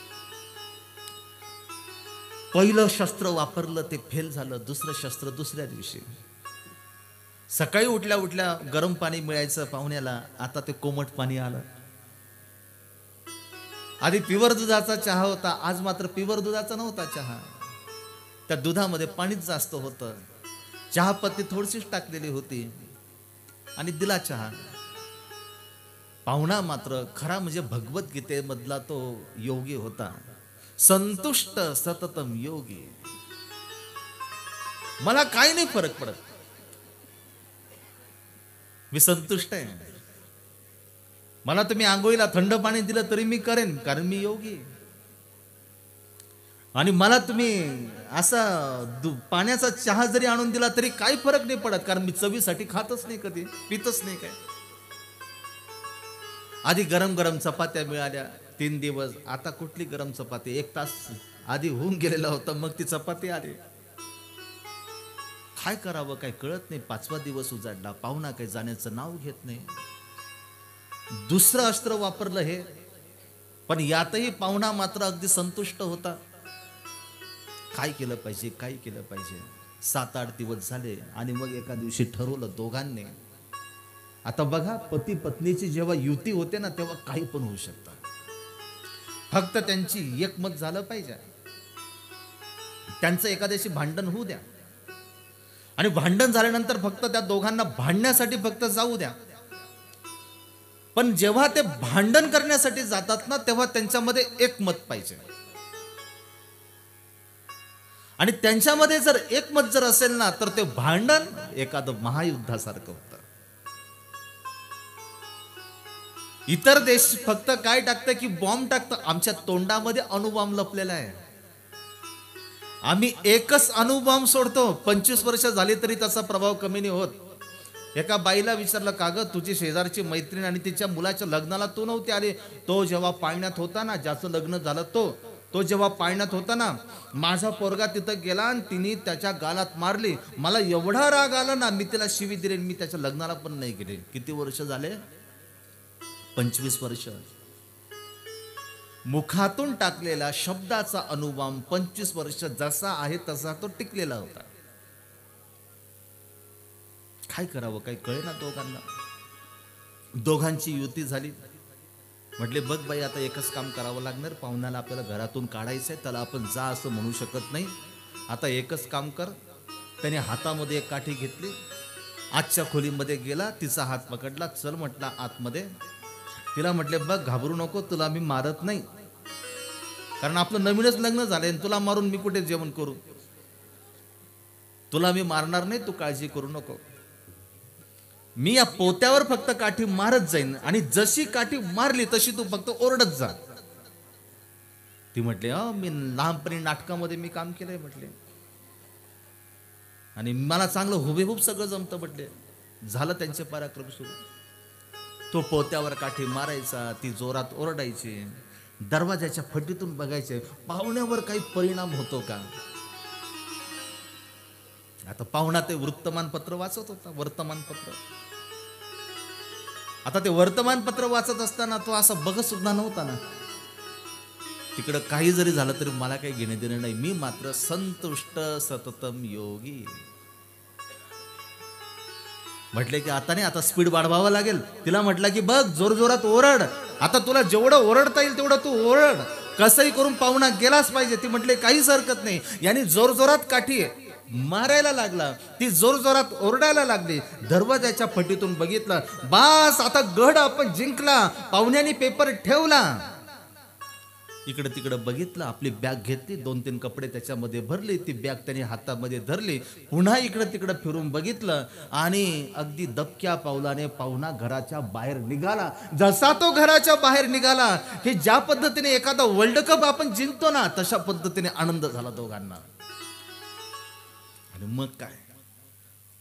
पहिलं शस्त्र वापरलं ते फेल झालं. दुसरं शस्त्र दुसऱ्या दिवशी. सकाळी उठल्या उठल्या गरम पाणी मिळायचं पाहुण्याला, आता ते कोमट पाणी आलं. आधी प्युअर दुधाचा चहा होता, आज मात्र प्युअर दुधाचा नव्हता चहा, त्या दुधामध्ये पाणीच जास्त होतं. चहापत्ती थोडीशीच टाकलेली होती आणि दिला चहा. पाहुणा मात्र खरा म्हणजे भगवद्गीतेमधला तो योगी होता. संतुष्ट सततम योगी. मला काही नाही फरक पडत, मी संतुष्ट आहे. मला तुम्ही आंघोळीला थंड पाणी दिलं तरी मी करेन, कारण मी योगी. आणि मला तुम्ही असा पाण्याचा चहा जरी आणून दिला तरी काही फरक नाही पडत, कारण मी चवीसाठी खातच नाही, कधी पितच नाही काय. आधी गरम गरम चपात्या मिळाल्या 3 दिवस, आता कुठली गरम चपाती, 1 तास आधी होऊन गेलेला होता, मग ती चपाती आली. काय करावं काय कळत नाही. 5वा दिवस उजाडला, पाहुणा काही जाण्याचं नाव घेत नाही. दुसरं अस्त्र वापरलं हे, पण यातही पाहुणा मात्र अगदी संतुष्ट होता. काय केलं पाहिजे, काय केलं पाहिजे. 7-8 दिवस झाले आणि मग एका दिवशी ठरवलं दोघांनी. आता बघा, पती पत्नीची जेव्हा युती होते ना, तेव्हा काही पण होऊ शकतं. फक्त त्यांची एकमत झालं पाहिजे. त्यांचं एखाद्याशी भांडण होऊ द्या, आणि भांडण झाल्यानंतर फक्त त्या दोघांना भांडण्यासाठी फक्त जाऊ द्या. पण जेव्हा ते भांडण करण्यासाठी जातात ना, तेव्हा त्यांच्यामध्ये एकमत पाहिजे. आणि त्यांच्यामध्ये जर एकमत जर असेल ना, तर ते भांडण एखादं महायुद्धासारखं होतं. इतर देश फक्त काय टाकतं की बॉम्ब टाकतं. आमच्या तोंडामध्ये अणुबॉम्ब लपलेला आहे. आम्ही एकच अणुबॉम्ब सोडतो. 25 वर्ष झाली तरी त्याचा प्रभाव कमी नाही होत. एका बाईला विचारलं, का ग तुझी शेजारची मैत्रीण आणि तिच्या मुलाच्या लग्नाला तू नव्हती आली. तो जेव्हा पाळण्यात होता ना, ज्याचं लग्न झालं तो जेव्हा पाळण्यात होता ना, माझा पोरगा तिथं गेला आणि तिने त्याच्या गालात मारली. मला एवढा राग आला ना, मी तिला शिवी दिली, मी त्याच्या लग्नाला पण नाही गेले. किती वर्ष झाले? 25 वर्ष. मुखातून टाकलेला शब्दाचा अणुबॉम्ब 25 वर्ष जसा आहे तसा तो टिकलेला होता. काय करावं काही कळेना दोघांना. दोघांची युती झाली. म्हटले बघ बाई, आता एकच काम करावं लागणार. पाहुण्याला आपल्याला घरातून काढायचंय, त्याला आपण जा असं म्हणू शकत नाही. आता एकच काम कर. त्याने हातामध्ये एक काठी घेतली, आजच्या खोलीमध्ये गेला, तिचा हात पकडला, चल म्हटला आतमध्ये. तिला म्हटले बघ घाबरू नको, तुला मी मारत नाही, कारण आपलं नवीनच लग्न झालंय, तुला मारून मी कुठे जेवण करू. तुला मी मारणार नाही, तू काळजी करू नको. मी या पोत्यावर फक्त काठी मारत जाईन, आणि जशी काठी मारली तशी तू फक्त ओरडत जा. ती म्हटली मी लहानपणी नाटकामध्ये मी काम केलंय म्हटले, आणि मला चांगलं हुबेहूब सगळं जमतं म्हटले. झालं त्यांचे पराक्रम सुरू. तो पोत्यावर काठी मारायचा, ती जोरात ओरडायची, दरवाजाच्या फटीतून बघायचे पाहुण्यावर काही परिणाम होतो का. आता पाहुणा ते वृत्तमानपत्र वाचत होता, वर्तमानपत्र. आता ते वर्तमानपत्र वाचत असताना तो असा बघत सुद्धा नव्हता ना. तिकडं काही जरी झालं तरी मला काही घेणे देणे नाही, मी मात्र संतुष्ट सततम योगी. म्हटले की आता नाही, आता स्पीड वाढवावं लागेल. तिला म्हटलं की बघ, जोर जोरात ओरड, आता तुला जेवढं ओरडता येईल तेवढं तू ओरड, कसंही करून पाहुणा गेलाच पाहिजे. ती म्हटले काहीच हरकत नाही. यांनी जोर जोरात काठी मारायला लागला, ती जोर जोरात ओरडायला लागली. दरवाजाच्या फटीतून बघितलं, बास आता गड आपण जिंकला, पाहुण्यानी पेपर ठेवला. इकडे तिकडे बघितलं, आपली बॅग घेतली, 2-3 कपडे त्याच्यामध्ये भरले, ती बॅग त्याने हातामध्ये धरली. पुन्हा इकडे तिकडे फिरून बघितलं आणि अगदी दबक्या पावलाने पाहुणा घराच्या बाहेर निघाला. जसा तो घराच्या बाहेर निघाला, हे ज्या पद्धतीने एखादा वर्ल्ड कप आपण जिंकतो ना, तशा पद्धतीने आनंद झाला दोघांना. आणि मग काय,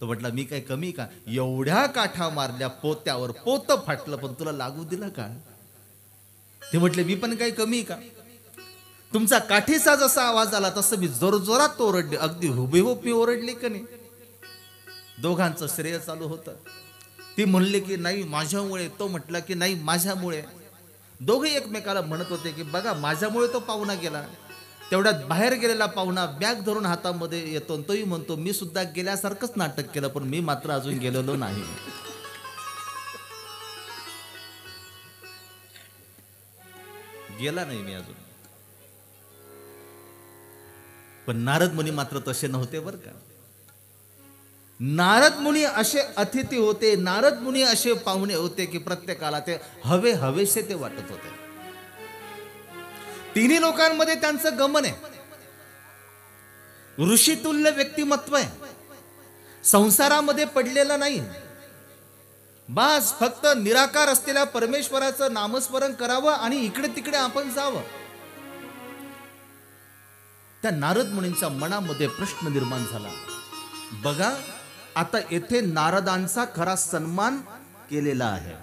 तो म्हटला मी काय कमी का, एवढ्या काठा मारल्या पोत्यावर, पोत फाटलं, पण तुला लागू दिलं का. ते म्हटले मी पण काही कमी का, तुमचा काठीचा जसा आवाज आला तसं मी जोरजोरात ओरडले, अगदी हुबेहूब मी ओरडली का नाही. दोघांचं श्रेय चालू होतं. ती म्हणली की नाही माझ्यामुळे, तो म्हटला की नाही माझ्यामुळे. दोघे एकमेकाला म्हणत होते की बघा माझ्यामुळे तो पाहुणा गेला. तेवढ्यात बाहेर गेलेला पाहुणा बॅग धरून हातामध्ये येतो, तोही म्हणतो मी सुद्धा गेल्यासारखंच नाटक केलं, पण मी मात्र अजून गेलेलो नाही. गेला नाही मी अजून. पण नारद मुनी मात्र तसे नव्हते बरं का. नारद मुनी असे अतिथी होते, नारद मुनी असे पाहुणे होते की प्रत्येकाला ते हवे हवेसे ते वाटत होते. तिन्ही लोकांमध्ये त्यांचं गमन आहे, ऋषितुल्य व्यक्तिमत्व आहे, संसारामध्ये पडलेलं नाही. बास फक्त निराकार असलेल्या परमेश्वराचं नामस्मरण करावं आणि इकडे तिकडे आपण जावं. त्या नारद मुनींच्या मनामध्ये प्रश्न निर्माण झाला. बघा आता येथे नारदांचा खरा सन्मान केलेला आहे,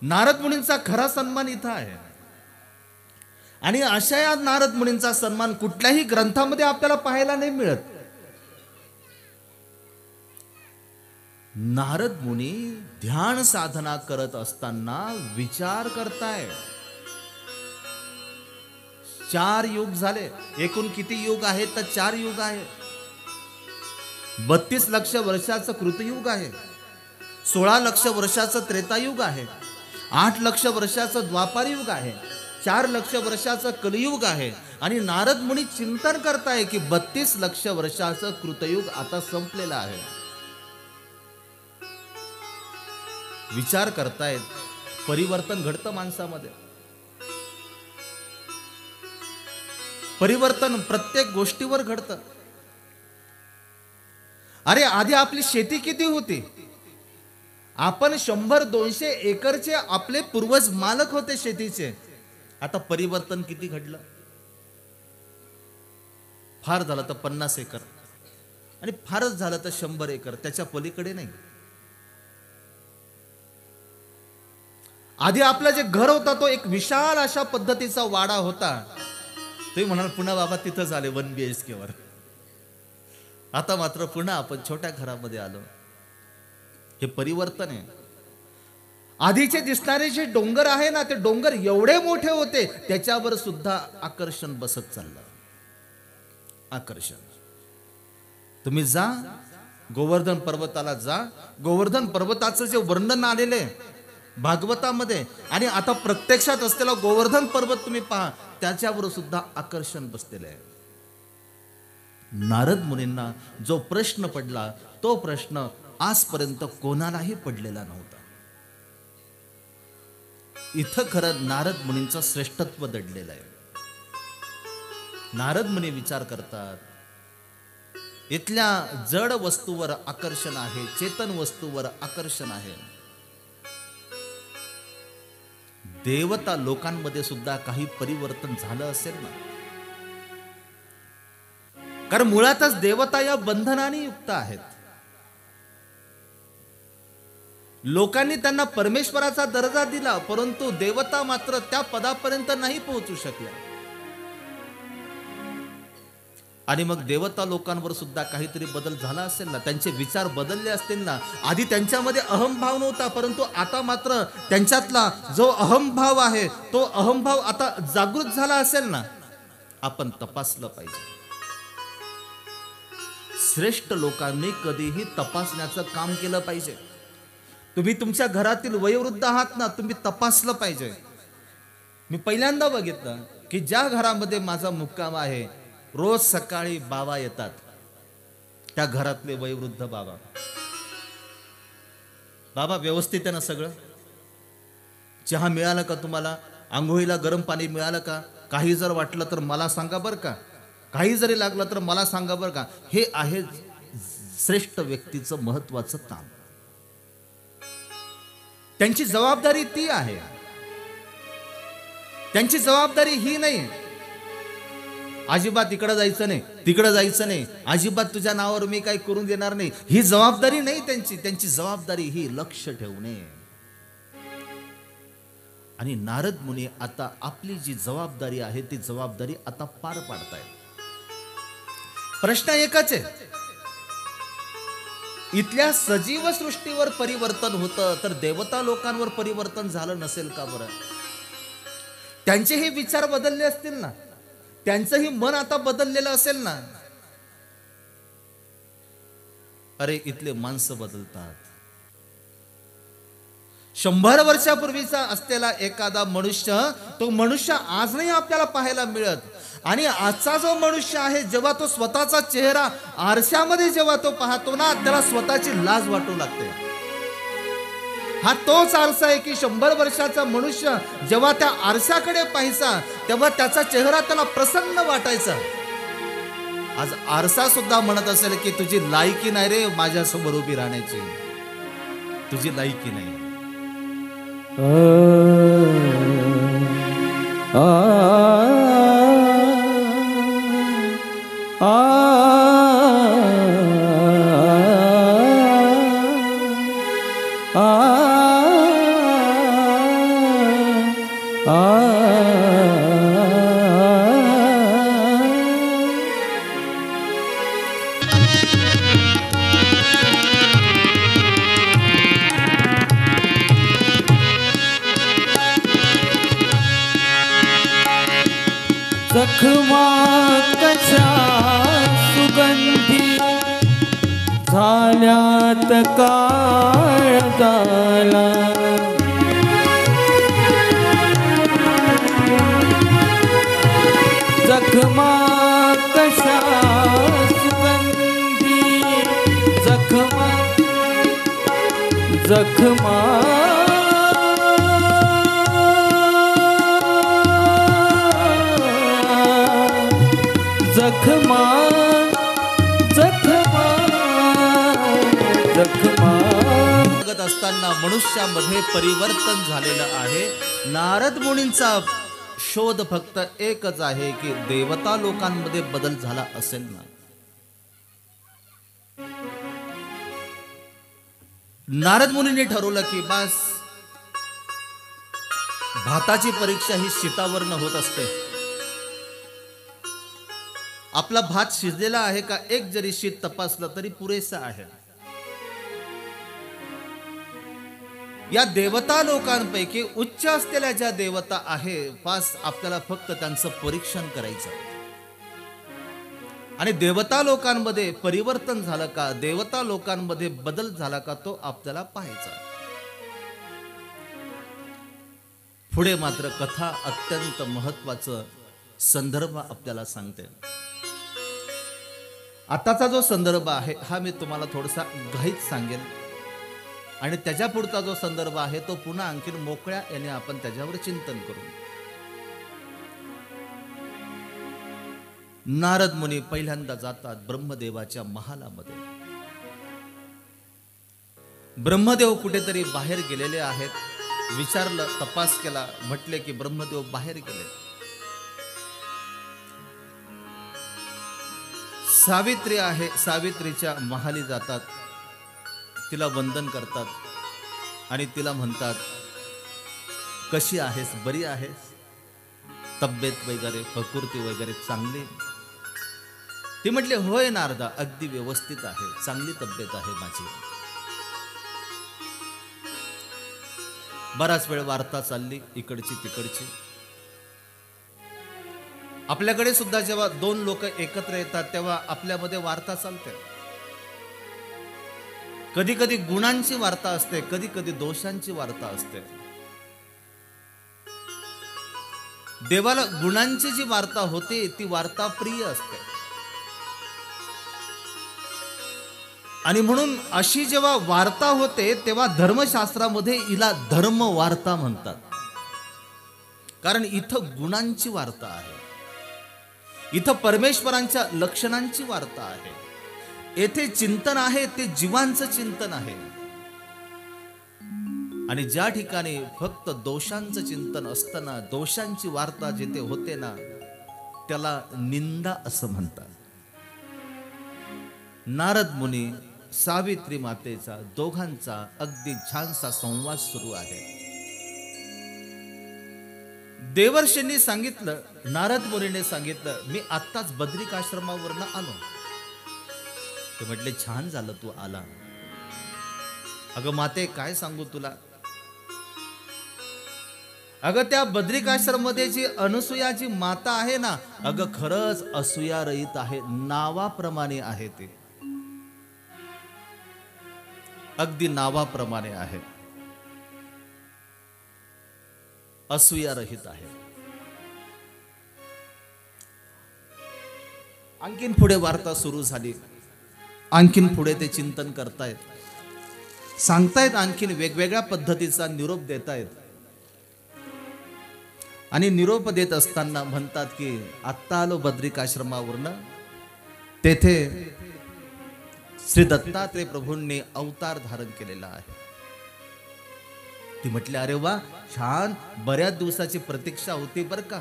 नारद मुनींचा खरा सन्मान इथं आहे. आणि अशा या नारद मुनींचा सन्मान कुठल्याही ग्रंथामध्ये आपल्याला पाहायला नाही मिळत. नारद मुनी ध्यान साधना करत असताना विचार करताय. 4 युग झाले, एकूण किती युग आहेत तर 4 युग आहे. 32 लक्ष वर्षाचं कृतयुग आहे, 16 लक्ष वर्षाचं त्रेतायुग आहे, 8 लक्ष वर्षाचं द्वापार युग आहे, 4 लक्ष वर्षाचं कलियुग आहे. आणि नारद मुनी चिंतन करताय की 32 लक्ष वर्षाचं कृतयुग आता संपलेलं आहे. विचार करतायत, परिवर्तन घडतं माणसामध्ये. परिवर्तन प्रत्येक गोष्टीवर घडतं. अरे आधी आपली शेती किती होती, आपण 100-200 एकरचे आपले पूर्वज मालक होते शेतीचे. आता परिवर्तन किती घडलं, फार झालं तर 50 एकर आणि फारच झालं तर 100 एकर, त्याच्या पलीकडे नाही. आधी आपलं जे घर होता तो एक विशाल अशा पद्धतीचा वाडा होता. तुम्ही म्हणाल पुन्हा बाबा तिथं झाले 1 BHK वर. आता मात्र पुन्हा आपण छोट्या घरामध्ये आलो. हे परिवर्तन आहे. आधीचे दिसणारे जे डोंगर आहे ना, ते डोंगर एवढे मोठे होते, त्याच्यावर सुद्धा आकर्षण बसत चाललं. आकर्षण. तुम्ही जा गोवर्धन पर्वताला, जा गोवर्धन पर्वताचं जे वर्णन आलेले भागवतामध्ये आणि आता प्रत्यक्षात असलेला गोवर्धन पर्वत तुम्ही पहा, त्याच्यावर सुद्धा आकर्षण बसलेलं आहे. नारद मुनींना जो प्रश्न पडला, तो प्रश्न आजपर्यंत कोणालाही पडलेला नव्हता. इथं खरं नारद मुनींचं श्रेष्ठत्व दडलेलं आहे. नारद मुनी विचार करतात, इथल्या जड वस्तूवर आकर्षण आहे, चेतन वस्तूवर आकर्षण आहे. देवता लोकांमध्ये सुद्धा काही परिवर्तन झालं असेल ना, कारण मुळातच देवता या बंधनाने युक्त आहेत. लोकांनी त्यांना परमेश्वराचा दर्जा दिला, परंतु देवता मात्र त्या पदापर्यंत नाही पोहोचू शकल्या. आणि मग देवता लोकांवर सुद्धा काहीतरी बदल झाला असेल ना, त्यांचे विचार बदलले असतील ना. आधी त्यांच्यामध्ये अहमभाव नव्हता, परंतु आता मात्र त्यांच्यातला जो अहमभाव आहे, तो अहमभाव आता जागृत झाला असेल ना. आपण तपासलं पाहिजे. श्रेष्ठ लोकांनी कधीही तपासण्याचं काम केलं पाहिजे. तुम्ही तुमच्या घरातील वयोवृद्ध आहात ना, तुम्ही तपासलं पाहिजे. मी पहिल्यांदा बघितलं की ज्या घरामध्ये माझा मुक्काम आहे, रोज सकाळी बाबा येतात, त्या घरातले वयोवृद्ध बाबा. बाबा व्यवस्थित आहे ना सगळं? चहा मिळाला का तुम्हाला? आंघोळीला गरम पाणी मिळालं का? काही जर वाटलं तर मला सांगा बरं का, काही जरी लागलं तर मला सांगा बरं का. हे आहे श्रेष्ठ व्यक्तीचं महत्वाचं काम. त्यांची जबाबदारी ती आहे. त्यांची जबाबदारी ही नाही अजिबात इकडं जायचं नाही, तिकडं जायचं नाही, अजिबात तुझ्या नावावर मी काही करून देणार नाही, ही जबाबदारी नाही त्यांची. त्यांची जबाबदारी ही लक्ष ठेवणे. आणि नारद मुनी आता आपली जी जबाबदारी आहे ती जबाबदारी आता पार पाडतायत. प्रश्न एकच आहे, इथल्या सजीव सृष्टीवर परिवर्तन होतं तर देवता लोकांवर परिवर्तन झालं नसेल का बरं? त्यांचेही विचार बदलले असतील ना, त्यांचंही मन आता बदललेलं असेल ना. अरे इथले माणसं बदलतात. 100 वर्षापूर्वीचा असलेला एखादा मनुष्य, तो मनुष्य आज नाही आपल्याला पाहायला मिळत. आणि आजचा जो मनुष्य आहे, जेव्हा तो स्वतःचा चेहरा आरशामध्ये जेव्हा तो पाहतो ना, त्याला स्वतःची लाज वाटू लागते. हा तोच आरसा आहे की 100 वर्षाचा मनुष्य जेव्हा त्या आरशाकडे पाहायचा तेव्हा त्याचा चेहरा त्याला प्रसन्न वाटायचा. आज आरसा सुद्धा म्हणत असेल की तुझी लायकी नाही रे माझ्या समोर उभी राहण्याची, तुझी लायकी नाही. जखमा कशा सुगंधी झाल्यात काळ झाला. जखमा कशा सुगंधी जखमा जखमा जखमा जखमा जखमा बघत असताना मनुष्यामध्ये परिवर्तन झालेलं आहे. नारद मुनींचा शोध फक्त एकच आहे की देवता लोकांमध्ये बदल झाला असेल ना. नारद मुनींनी ठरवलं की बस भाताची परीक्षा ही शीतावरनं होत असते. आपला भात शिजलेला आहे का एक जरी शीत तपासलं तरी पुरेसा आहे. या देवता लोकांपैकी उच्च असलेल्या ज्या देवता आहे पास आपल्याला फक्त त्यांचं परीक्षण करायचं. आणि देवता लोकांमध्ये परिवर्तन झालं का, देवता लोकांमध्ये बदल झाला का, तो आपल्याला पाहायचा. पुढे मात्र कथा अत्यंत महत्वाचं संदर्भ आपल्याला सांगते. आताचा जो संदर्भ आहे हा मी तुम्हाला थोडासा घाईत सांगेन आणि त्याच्या पुढचा जो संदर्भ आहे तो पुन्हा आणखीन मोकळ्या याने आपण त्याच्यावर चिंतन करू. नारद मुनी पहिल्यांदा जातात ब्रह्मदेवाच्या महालामध्ये. ब्रह्मदेव कुठेतरी बाहेर गेलेले आहेत. विचारलं, तपास केला, म्हटले की ब्रह्मदेव बाहेर गेले. सावित्री आहे, सावित्रीच्या महाली जातात, तिला वंदन करतात आणि तिला म्हणतात, कशी आहेस, बरी आहेस, तब्येत वगैरे प्रकृती वगैरे चांगली? ती म्हटली, होय नारदा, अगदी व्यवस्थित आहे, चांगली तब्येत आहे माझी. बराच वेळ वार्ता चालली इकडची तिकडची. आपल्याकडे सुद्धा जेव्हा दोन लोक एकत्र येतात तेव्हा आपल्यामध्ये वार्ता चालते. कधी कधी गुणांची वार्ता असते, कधी कधी दोषांची वार्ता असते. देवाला गुणांची जी वार्ता होते ती वार्ता प्रिय असते. आणि म्हणून अशी जेव्हा वार्ता होते तेव्हा धर्मशास्त्रामध्ये हिला धर्म वार्ता म्हणतात. कारण इथं गुणांची वार्ता आहे, इथं परमेश्वरांच्या लक्षणांची वार्ता आहे. येथे चिंतन आहे ते जीवांचं चिंतन आहे. आणि ज्या ठिकाणी फक्त दोषांचं चिंतन असताना दोषांची वार्ता जिथे होते ना त्याला निंदा असं म्हणतात. नारद मुनी सावित्री मातेचा दोघांचा अगदी छानसा संवाद सुरू आहे. देवर्षींनी सांगितलं, नारद मुनीने सांगितलं, मी आत्ताच बद्रिकाश्रमावरनं आलो. ते म्हटले छान झालं तू आला. अगं माते काय सांगू तुला, अगं त्या बद्रिकाश्रम मध्ये जी अनुसूया जी माता आहे ना, अगं खरंच असूया रहित आहे, नावाप्रमाणे आहे. ते अगदी नावाप्रमाणे आहे, असूया रहित आहे. आणखीन पुढे वार्ता सुरू झाली. आणखीन पुढे ते चिंतन करतायत, सांगतायत, आणखीन वेगवेगळ्या पद्धतीचा निरोप देतायत. आणि निरोप देत असताना म्हणतात की आत्ता आलो बद्रिकाश्रमावरनं, तेथे श्री दत्तात्रेय प्रभूंनी अवतार धारण केलेला आहे. ती म्हटली अरे वा छान, बऱ्याच दिवसाची प्रतीक्षा होती बर का,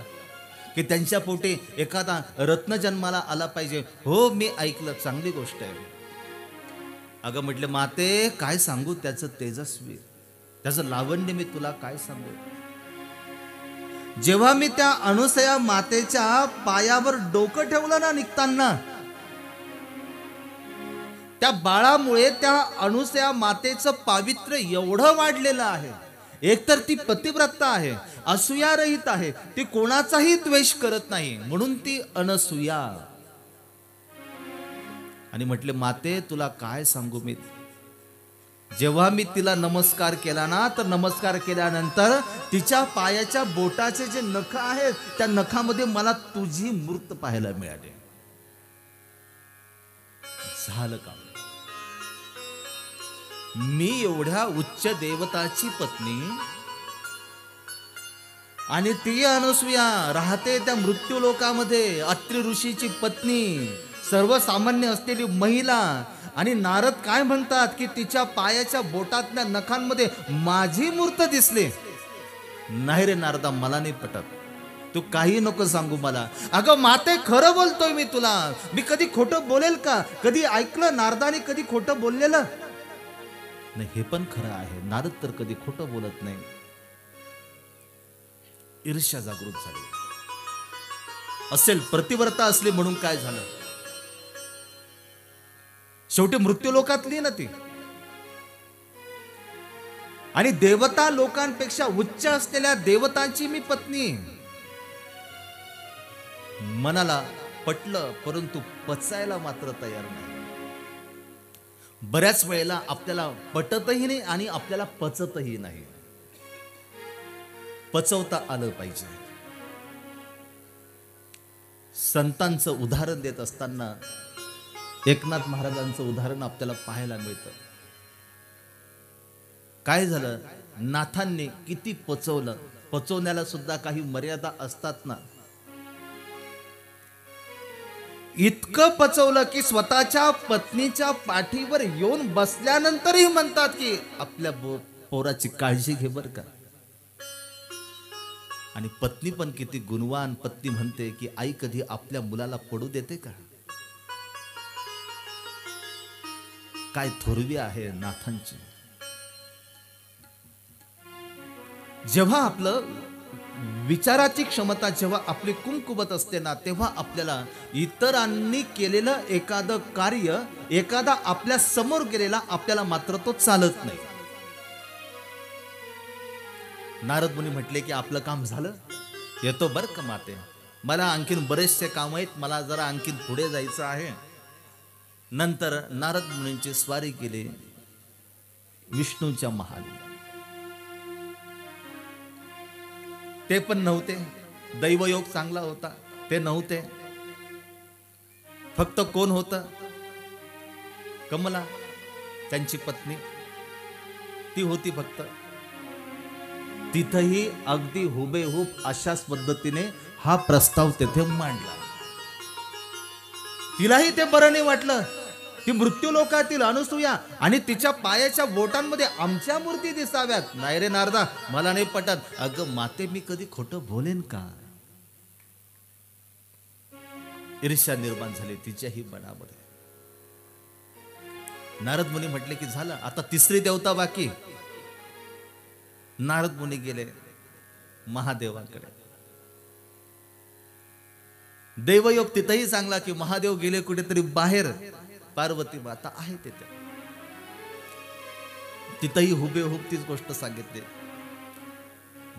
की त्यांच्या पोटी एखादा रत्न जन्माला आला पाहिजे. हो मी ऐकलं, चांगली गोष्ट आहे. अगं म्हटले माते काय सांगू त्याचं तेजस्वी, त्याचं लावण्य मी तुला काय सांगू. जेव्हा मी त्या अनुसया मातेच्या पायावर डोकं ठेवलं ना निघताना, त्या बाळामुळे त्या अनुसया मातेचं पावित्र्य एवढं वाढलेलं आहे. एकतर ती पतिव्रता आहे, असूया रहित आहे, ती कोणाचाही द्वेष करत नाही, म्हणून ती अनसूया. आणि म्हटले माते तुला काय सांगू मी, जेव्हा मी तिला नमस्कार केला ना, तर नमस्कार केल्यानंतर तिच्या पायाच्या बोटाचे जे नख आहेत त्या नखामध्ये मला तुझी मूर्त पाहायला मिळाली. झालं का, मी एवढ्या उच्च देवताची पत्नी आणि ती अनुसूया राहते त्या मृत्यू लोकामध्ये, अत्रि ऋषीची पत्नी, सर्वसामान्य असलेली महिला. आणि नारद काय म्हणतात की तिच्या पायाच्या बोटातल्या नखांमध्ये माझी मूर्त दिसली. नाही रे नारदा, मला नाही पटत, तू काही नको सांगू मला. अगं माते खरं बोलतोय मी तुला, मी कधी खोटं बोलेल का, कधी ऐकलं नारदाने कधी खोटं बोललेलं नाही. हे पण खरं आहे, नारद तर कधी खोटं बोलत नाही. ईर्ष्या जागृत झाली असेल, प्रतिव्रता असली म्हणून काय झालं, शेवटी मृत्यू लोकातली ना ती. आणि देवता लोकांपेक्षा उच्च असलेल्या देवतांची मी पत्नी. मनाला पटलं परंतु पचायला मात्र तयार नाही. बऱ्याच वेळेला आपल्याला पटतही नाही आणि आपल्याला पचतही नाही. पचवता आलं पाहिजे. संतांचं उदाहरण देत असताना एकनाथ महाराजांचं उदाहरण आपल्याला पाहायला मिळतं. काय झालं, नाथांनी किती पचवलं, पचवण्याला सुद्धा काही मर्यादा असतात ना. इतकं पचवलं की स्वतःच्या पत्नीच्या पाठीवर येऊन बसल्यानंतरही म्हणतात की आपल्या पोराची काळजी घे बर का. आणि पत्नी पण किती गुणवान पत्नी म्हणते की आई कधी आपल्या मुलाला पडू देते का. काय थोरवी आहे नाथांची. जेव्हा आपलं विचाराची क्षमता जेव्हा आपली कुंकुवत असते ना, तेव्हा आपल्याला इतरांनी केलेलं एखादं कार्य, एखादा आपल्या समोर गेलेला आपल्याला मात्र तो चालत नाही. नारद मुनी म्हटले की आपलं काम झालं, येतो बर का माते, मला आणखीन बरेचसे काम आहेत, मला जरा आणखीन पुढे जायचं आहे. नंतर नारद मुनींची स्वारी केली. विष्णूच्या महालीला. ते पण नव्हते. दैवयोग चांगला होता, ते नव्हते. फक्त कोण होतं? कमला, त्यांची पत्नी, ती होती फक्त. तिथंही अगदी हुबेहूब अशाच पद्धतीने हा प्रस्ताव तेथे मांडला. तिलाही ते बरं नाही वाटलं. ती मृत्यू लोकातील अनुसूया आणि तिच्या पायाच्या बोटांमध्ये आमच्या मूर्ती दिसाव्यात. नाही रे नारदा, मला नाही पटत. अगं माते, मी कधी खोटं बोलेन का? ईर्ष्या निर्माण झाली तिच्याही मनामध्ये. नारद मुनी म्हटले की झालं, आता तिसरी देवता बाकी. नारद मुनी गेले महादेवाकडे. देवयोग तिथंही चांगला की महादेव गेले कुठेतरी बाहेर. पार्वती माता आहे तिथे. तिथंही हुबेहूब तीच गोष्ट सांगितली.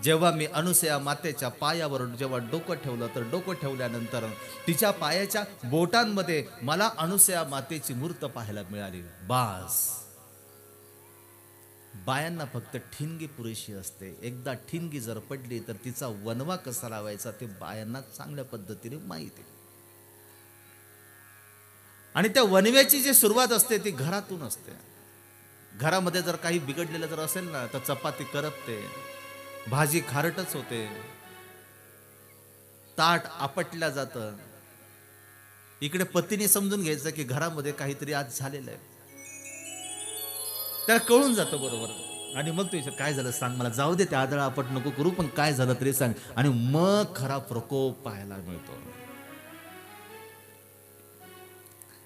जेव्हा मी अनुसया मातेच्या पायावर जेव्हा डोकं ठेवलं, तर डोकं ठेवल्यानंतर तिच्या पायाच्या बोटांमध्ये मला अनुसया मातेची मूर्त पाहायला मिळाली. बास. बायांना फक्त ठिणगी पुरेशी असते. एकदा ठिणगी जर पडली तर तिचा वनवा कसा लावायचा ते बायांना चांगल्या पद्धतीने माहिती आहे. आणि त्या वनव्याची जी सुरुवात असते ती घरातून असते. घरामध्ये जर काही बिघडलेलं जर असेल ना, तर चपाती करपते, भाजी खारटच होते, ताट आपटल्या जातं. इकडे पतीने समजून घ्यायचं की घरामध्ये काहीतरी आज झालेलं आहे. त्याला कळून जातं बरोबर. आणि मग तो काय झालं सांग मला, जाऊ दे त्या आदळ आपट नको करू, पण काय झालं तरी सांग. आणि मग खरा प्रकोप पाहायला मिळतो.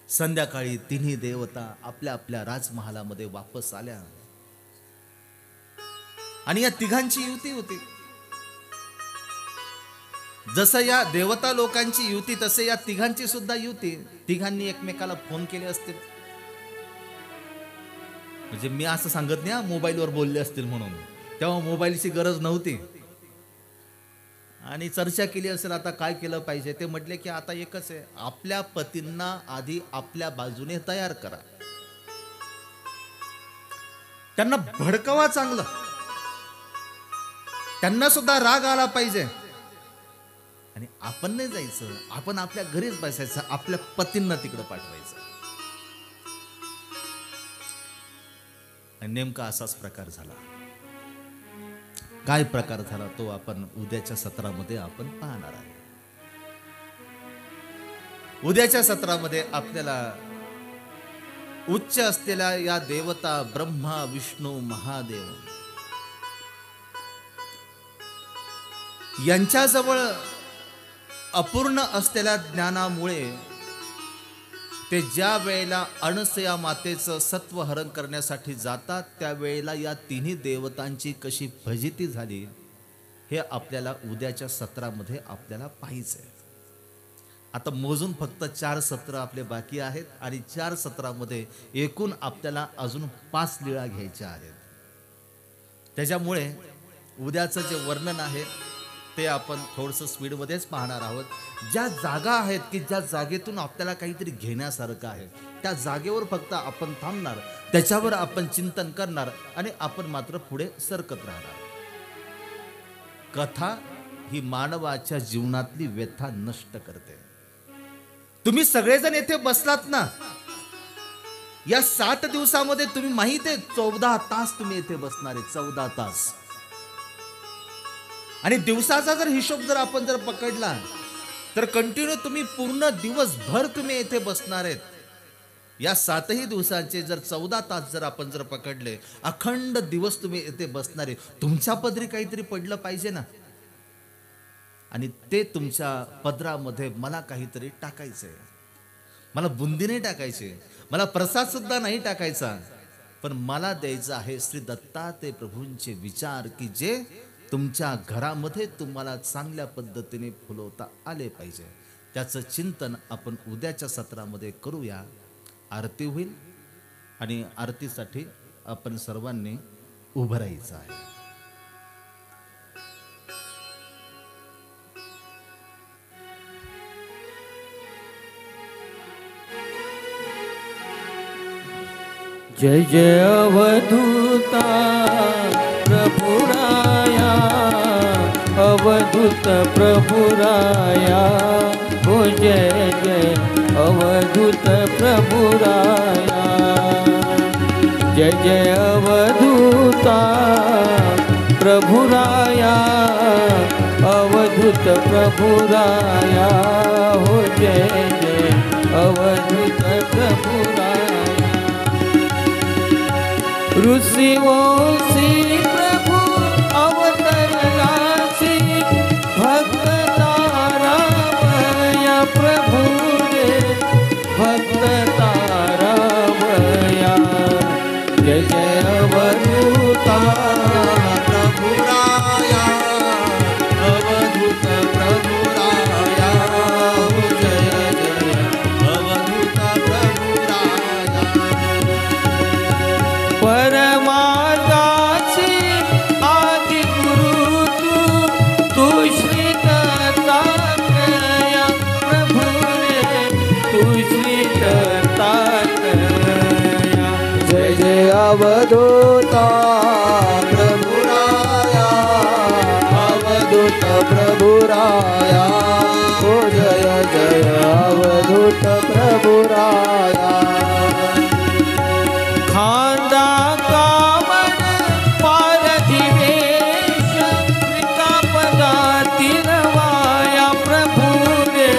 संध्याकाळी तिन्ही देवता आपल्या आपल्या राजमहालामध्ये वापस आल्या आणि या तिघांची युती होती. जसं या देवता लोकांची युती तसे या तिघांची सुद्धा युती. तिघांनी एकमेकाला फोन केले असतील. म्हणजे मी असं सांगत नाही मोबाईलवर बोलले असतील म्हणून. तेव्हा मोबाईलची गरज नव्हती. आणि चर्चा केली असेल आता काय केलं पाहिजे. ते म्हटले की आता एकच आहे, आपल्या पतींना आधी आपल्या बाजूने तयार करा, त्यांना भडकवा चांगलं, त्यांना सुद्धा राग आला पाहिजे. आणि आपण नाही जायचं, आपण आपल्या घरीच बसायचं, आपल्या पतींना तिकडे पाठवायचं. आणि नेमका असाच प्रकार झाला. काय प्रकार झाला तो आपण उद्याच्या सत्रामध्ये आपण पाहणार आहे. उद्याच्या सत्रामध्ये आपल्याला उच्च असलेल्या या देवता ब्रह्मा विष्णू महादेव यांच्याजवळ अपूर्ण असलेल्या ज्ञानामुळे ते ज्या वेळेला अनसया मातेचं सत्वहरण करण्यासाठी जातात त्यावेळेला या तिन्ही देवतांची कशी फजिती झाली हे आपल्याला उद्याच्या सत्रामध्ये आपल्याला पाहायचंय. आता मोजून फक्त 4 सत्र आपले बाकी आहेत आणि 4 सत्रामध्ये एकूण आपल्याला अजून 5 लीळा घ्यायच्या आहेत. त्याच्यामुळे उद्याचं जे वर्णन आहे ते आपण थोडंसं स्पीडमध्येच पाहणार आहोत. ज्या जागा आहेत की ज्या जागेतून आपल्याला काहीतरी घेण्यासारखं आहे त्या जागेवर फक्त आपण थांबणार, त्याच्यावर आपण चिंतन करणार आणि आपण मात्र पुढे सरकत राहणार. कथा ही मानवाच्या जीवनातली व्यथा नष्ट करते. तुम्ही सगळेजण येथे बसलात ना, या 7 दिवसामध्ये तुम्ही माहित आहे 14 तास तुम्ही येथे बसणार आहे. 14 तास. आणि दिवसाचा जर हिशोब जर आपण जर पकडला तर कंटिन्यू तुम्ही पूर्ण दिवसभर तुम्ही येथे बसणार आहेत. या 7ही दिवसांचे जर 14 तास जर आपण जर पकडले, अखंड दिवस तुम्ही येथे बसणार आहे. तुमच्या पदरी काहीतरी पडलं पाहिजे ना. आणि ते तुमच्या पदरामध्ये मला काहीतरी टाकायचंय. मला बुंदी नाही टाकायची, मला प्रसाद सुद्धा नाही टाकायचा, पण मला द्यायचं आहे श्री दत्तात्रय प्रभूंचे विचार की जे तुमच्या घरामध्ये तुम्हाला चांगल्या पद्धतीने फुलवता आले पाहिजे. त्याचं चिंतन आपण उद्याच्या सत्रामध्ये करूया. आरती होईल आणि आरतीसाठी आपण सर्वांनी उभं राहायचं आहे. जय जय अवधूता प्रभुराया, अवधूत प्रभुराया, हो जय जय अवधूत प्रभुराया। जय जय अवधूता प्रभुराया, अवधूत प्रभुराया, हो जय जय अवधूत प्रभुराया। ऋषिवंशी प्रभु अवतरलासी, भक्त तारामया प्रभु रे, भक्त तारामया। जय जय अवधूता प्रभुराया, अवधूत प्रभुराया, हो जय जय अवधूत प्रभुराया। परमार्गाची आदि गुरु तू श्री दत्तात्रेय प्रभु रे, तू श्री दत्तात्रेय। जय जय अवधूता प्रभुराया, अवधूत प्रभुराया, हो जय जय अवधूत प्रभुराया। खांदा कामन पारधिवेश, त्रितापदातील वाया प्रभु रे,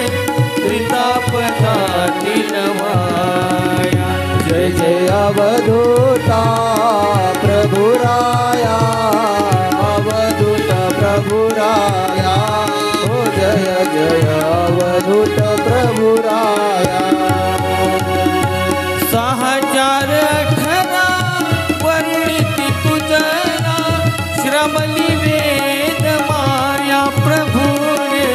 त्रितापदातील वाया। जय जय अवधूता प्रभुराया, अवधूत प्रभुराया, हो जय जय अवधूत प्रभुराया। 6018 वर्णिती तुझना, श्रमली वेद माया प्रभु रे,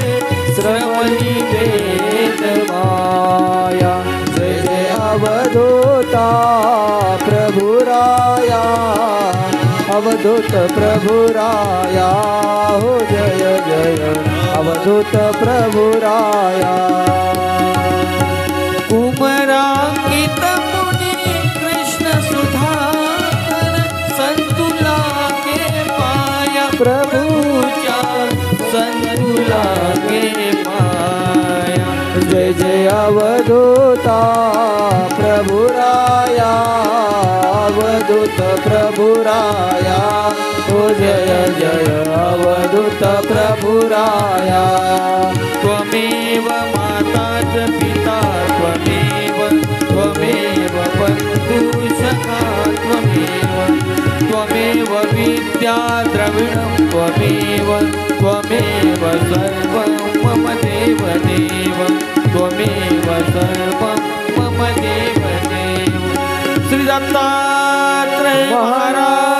श्रमली वेद माया। जय जय अवधूता प्रभुराया, अवधूत प्रभुराया, हो जय जय अवधूत प्रभुराया। कुमरांकित मुनि कृष्ण सुधाकर, संतुला के पाया प्रभुच्या, संतुला के पाया। जय जय अवधूता प्रभुराया, अवधूत प्रभुराया, हो जय जय अवधूत प्रभुराया। त्वमेव माता च पिता, त्वमेव बन्धु सखा, त्वमेव विद्या द्रविणं, त्वमेव सर्वं मम देव देव, त्वमेव सर्वं मम देव देव। श्री दत्तात्रेय महाराज।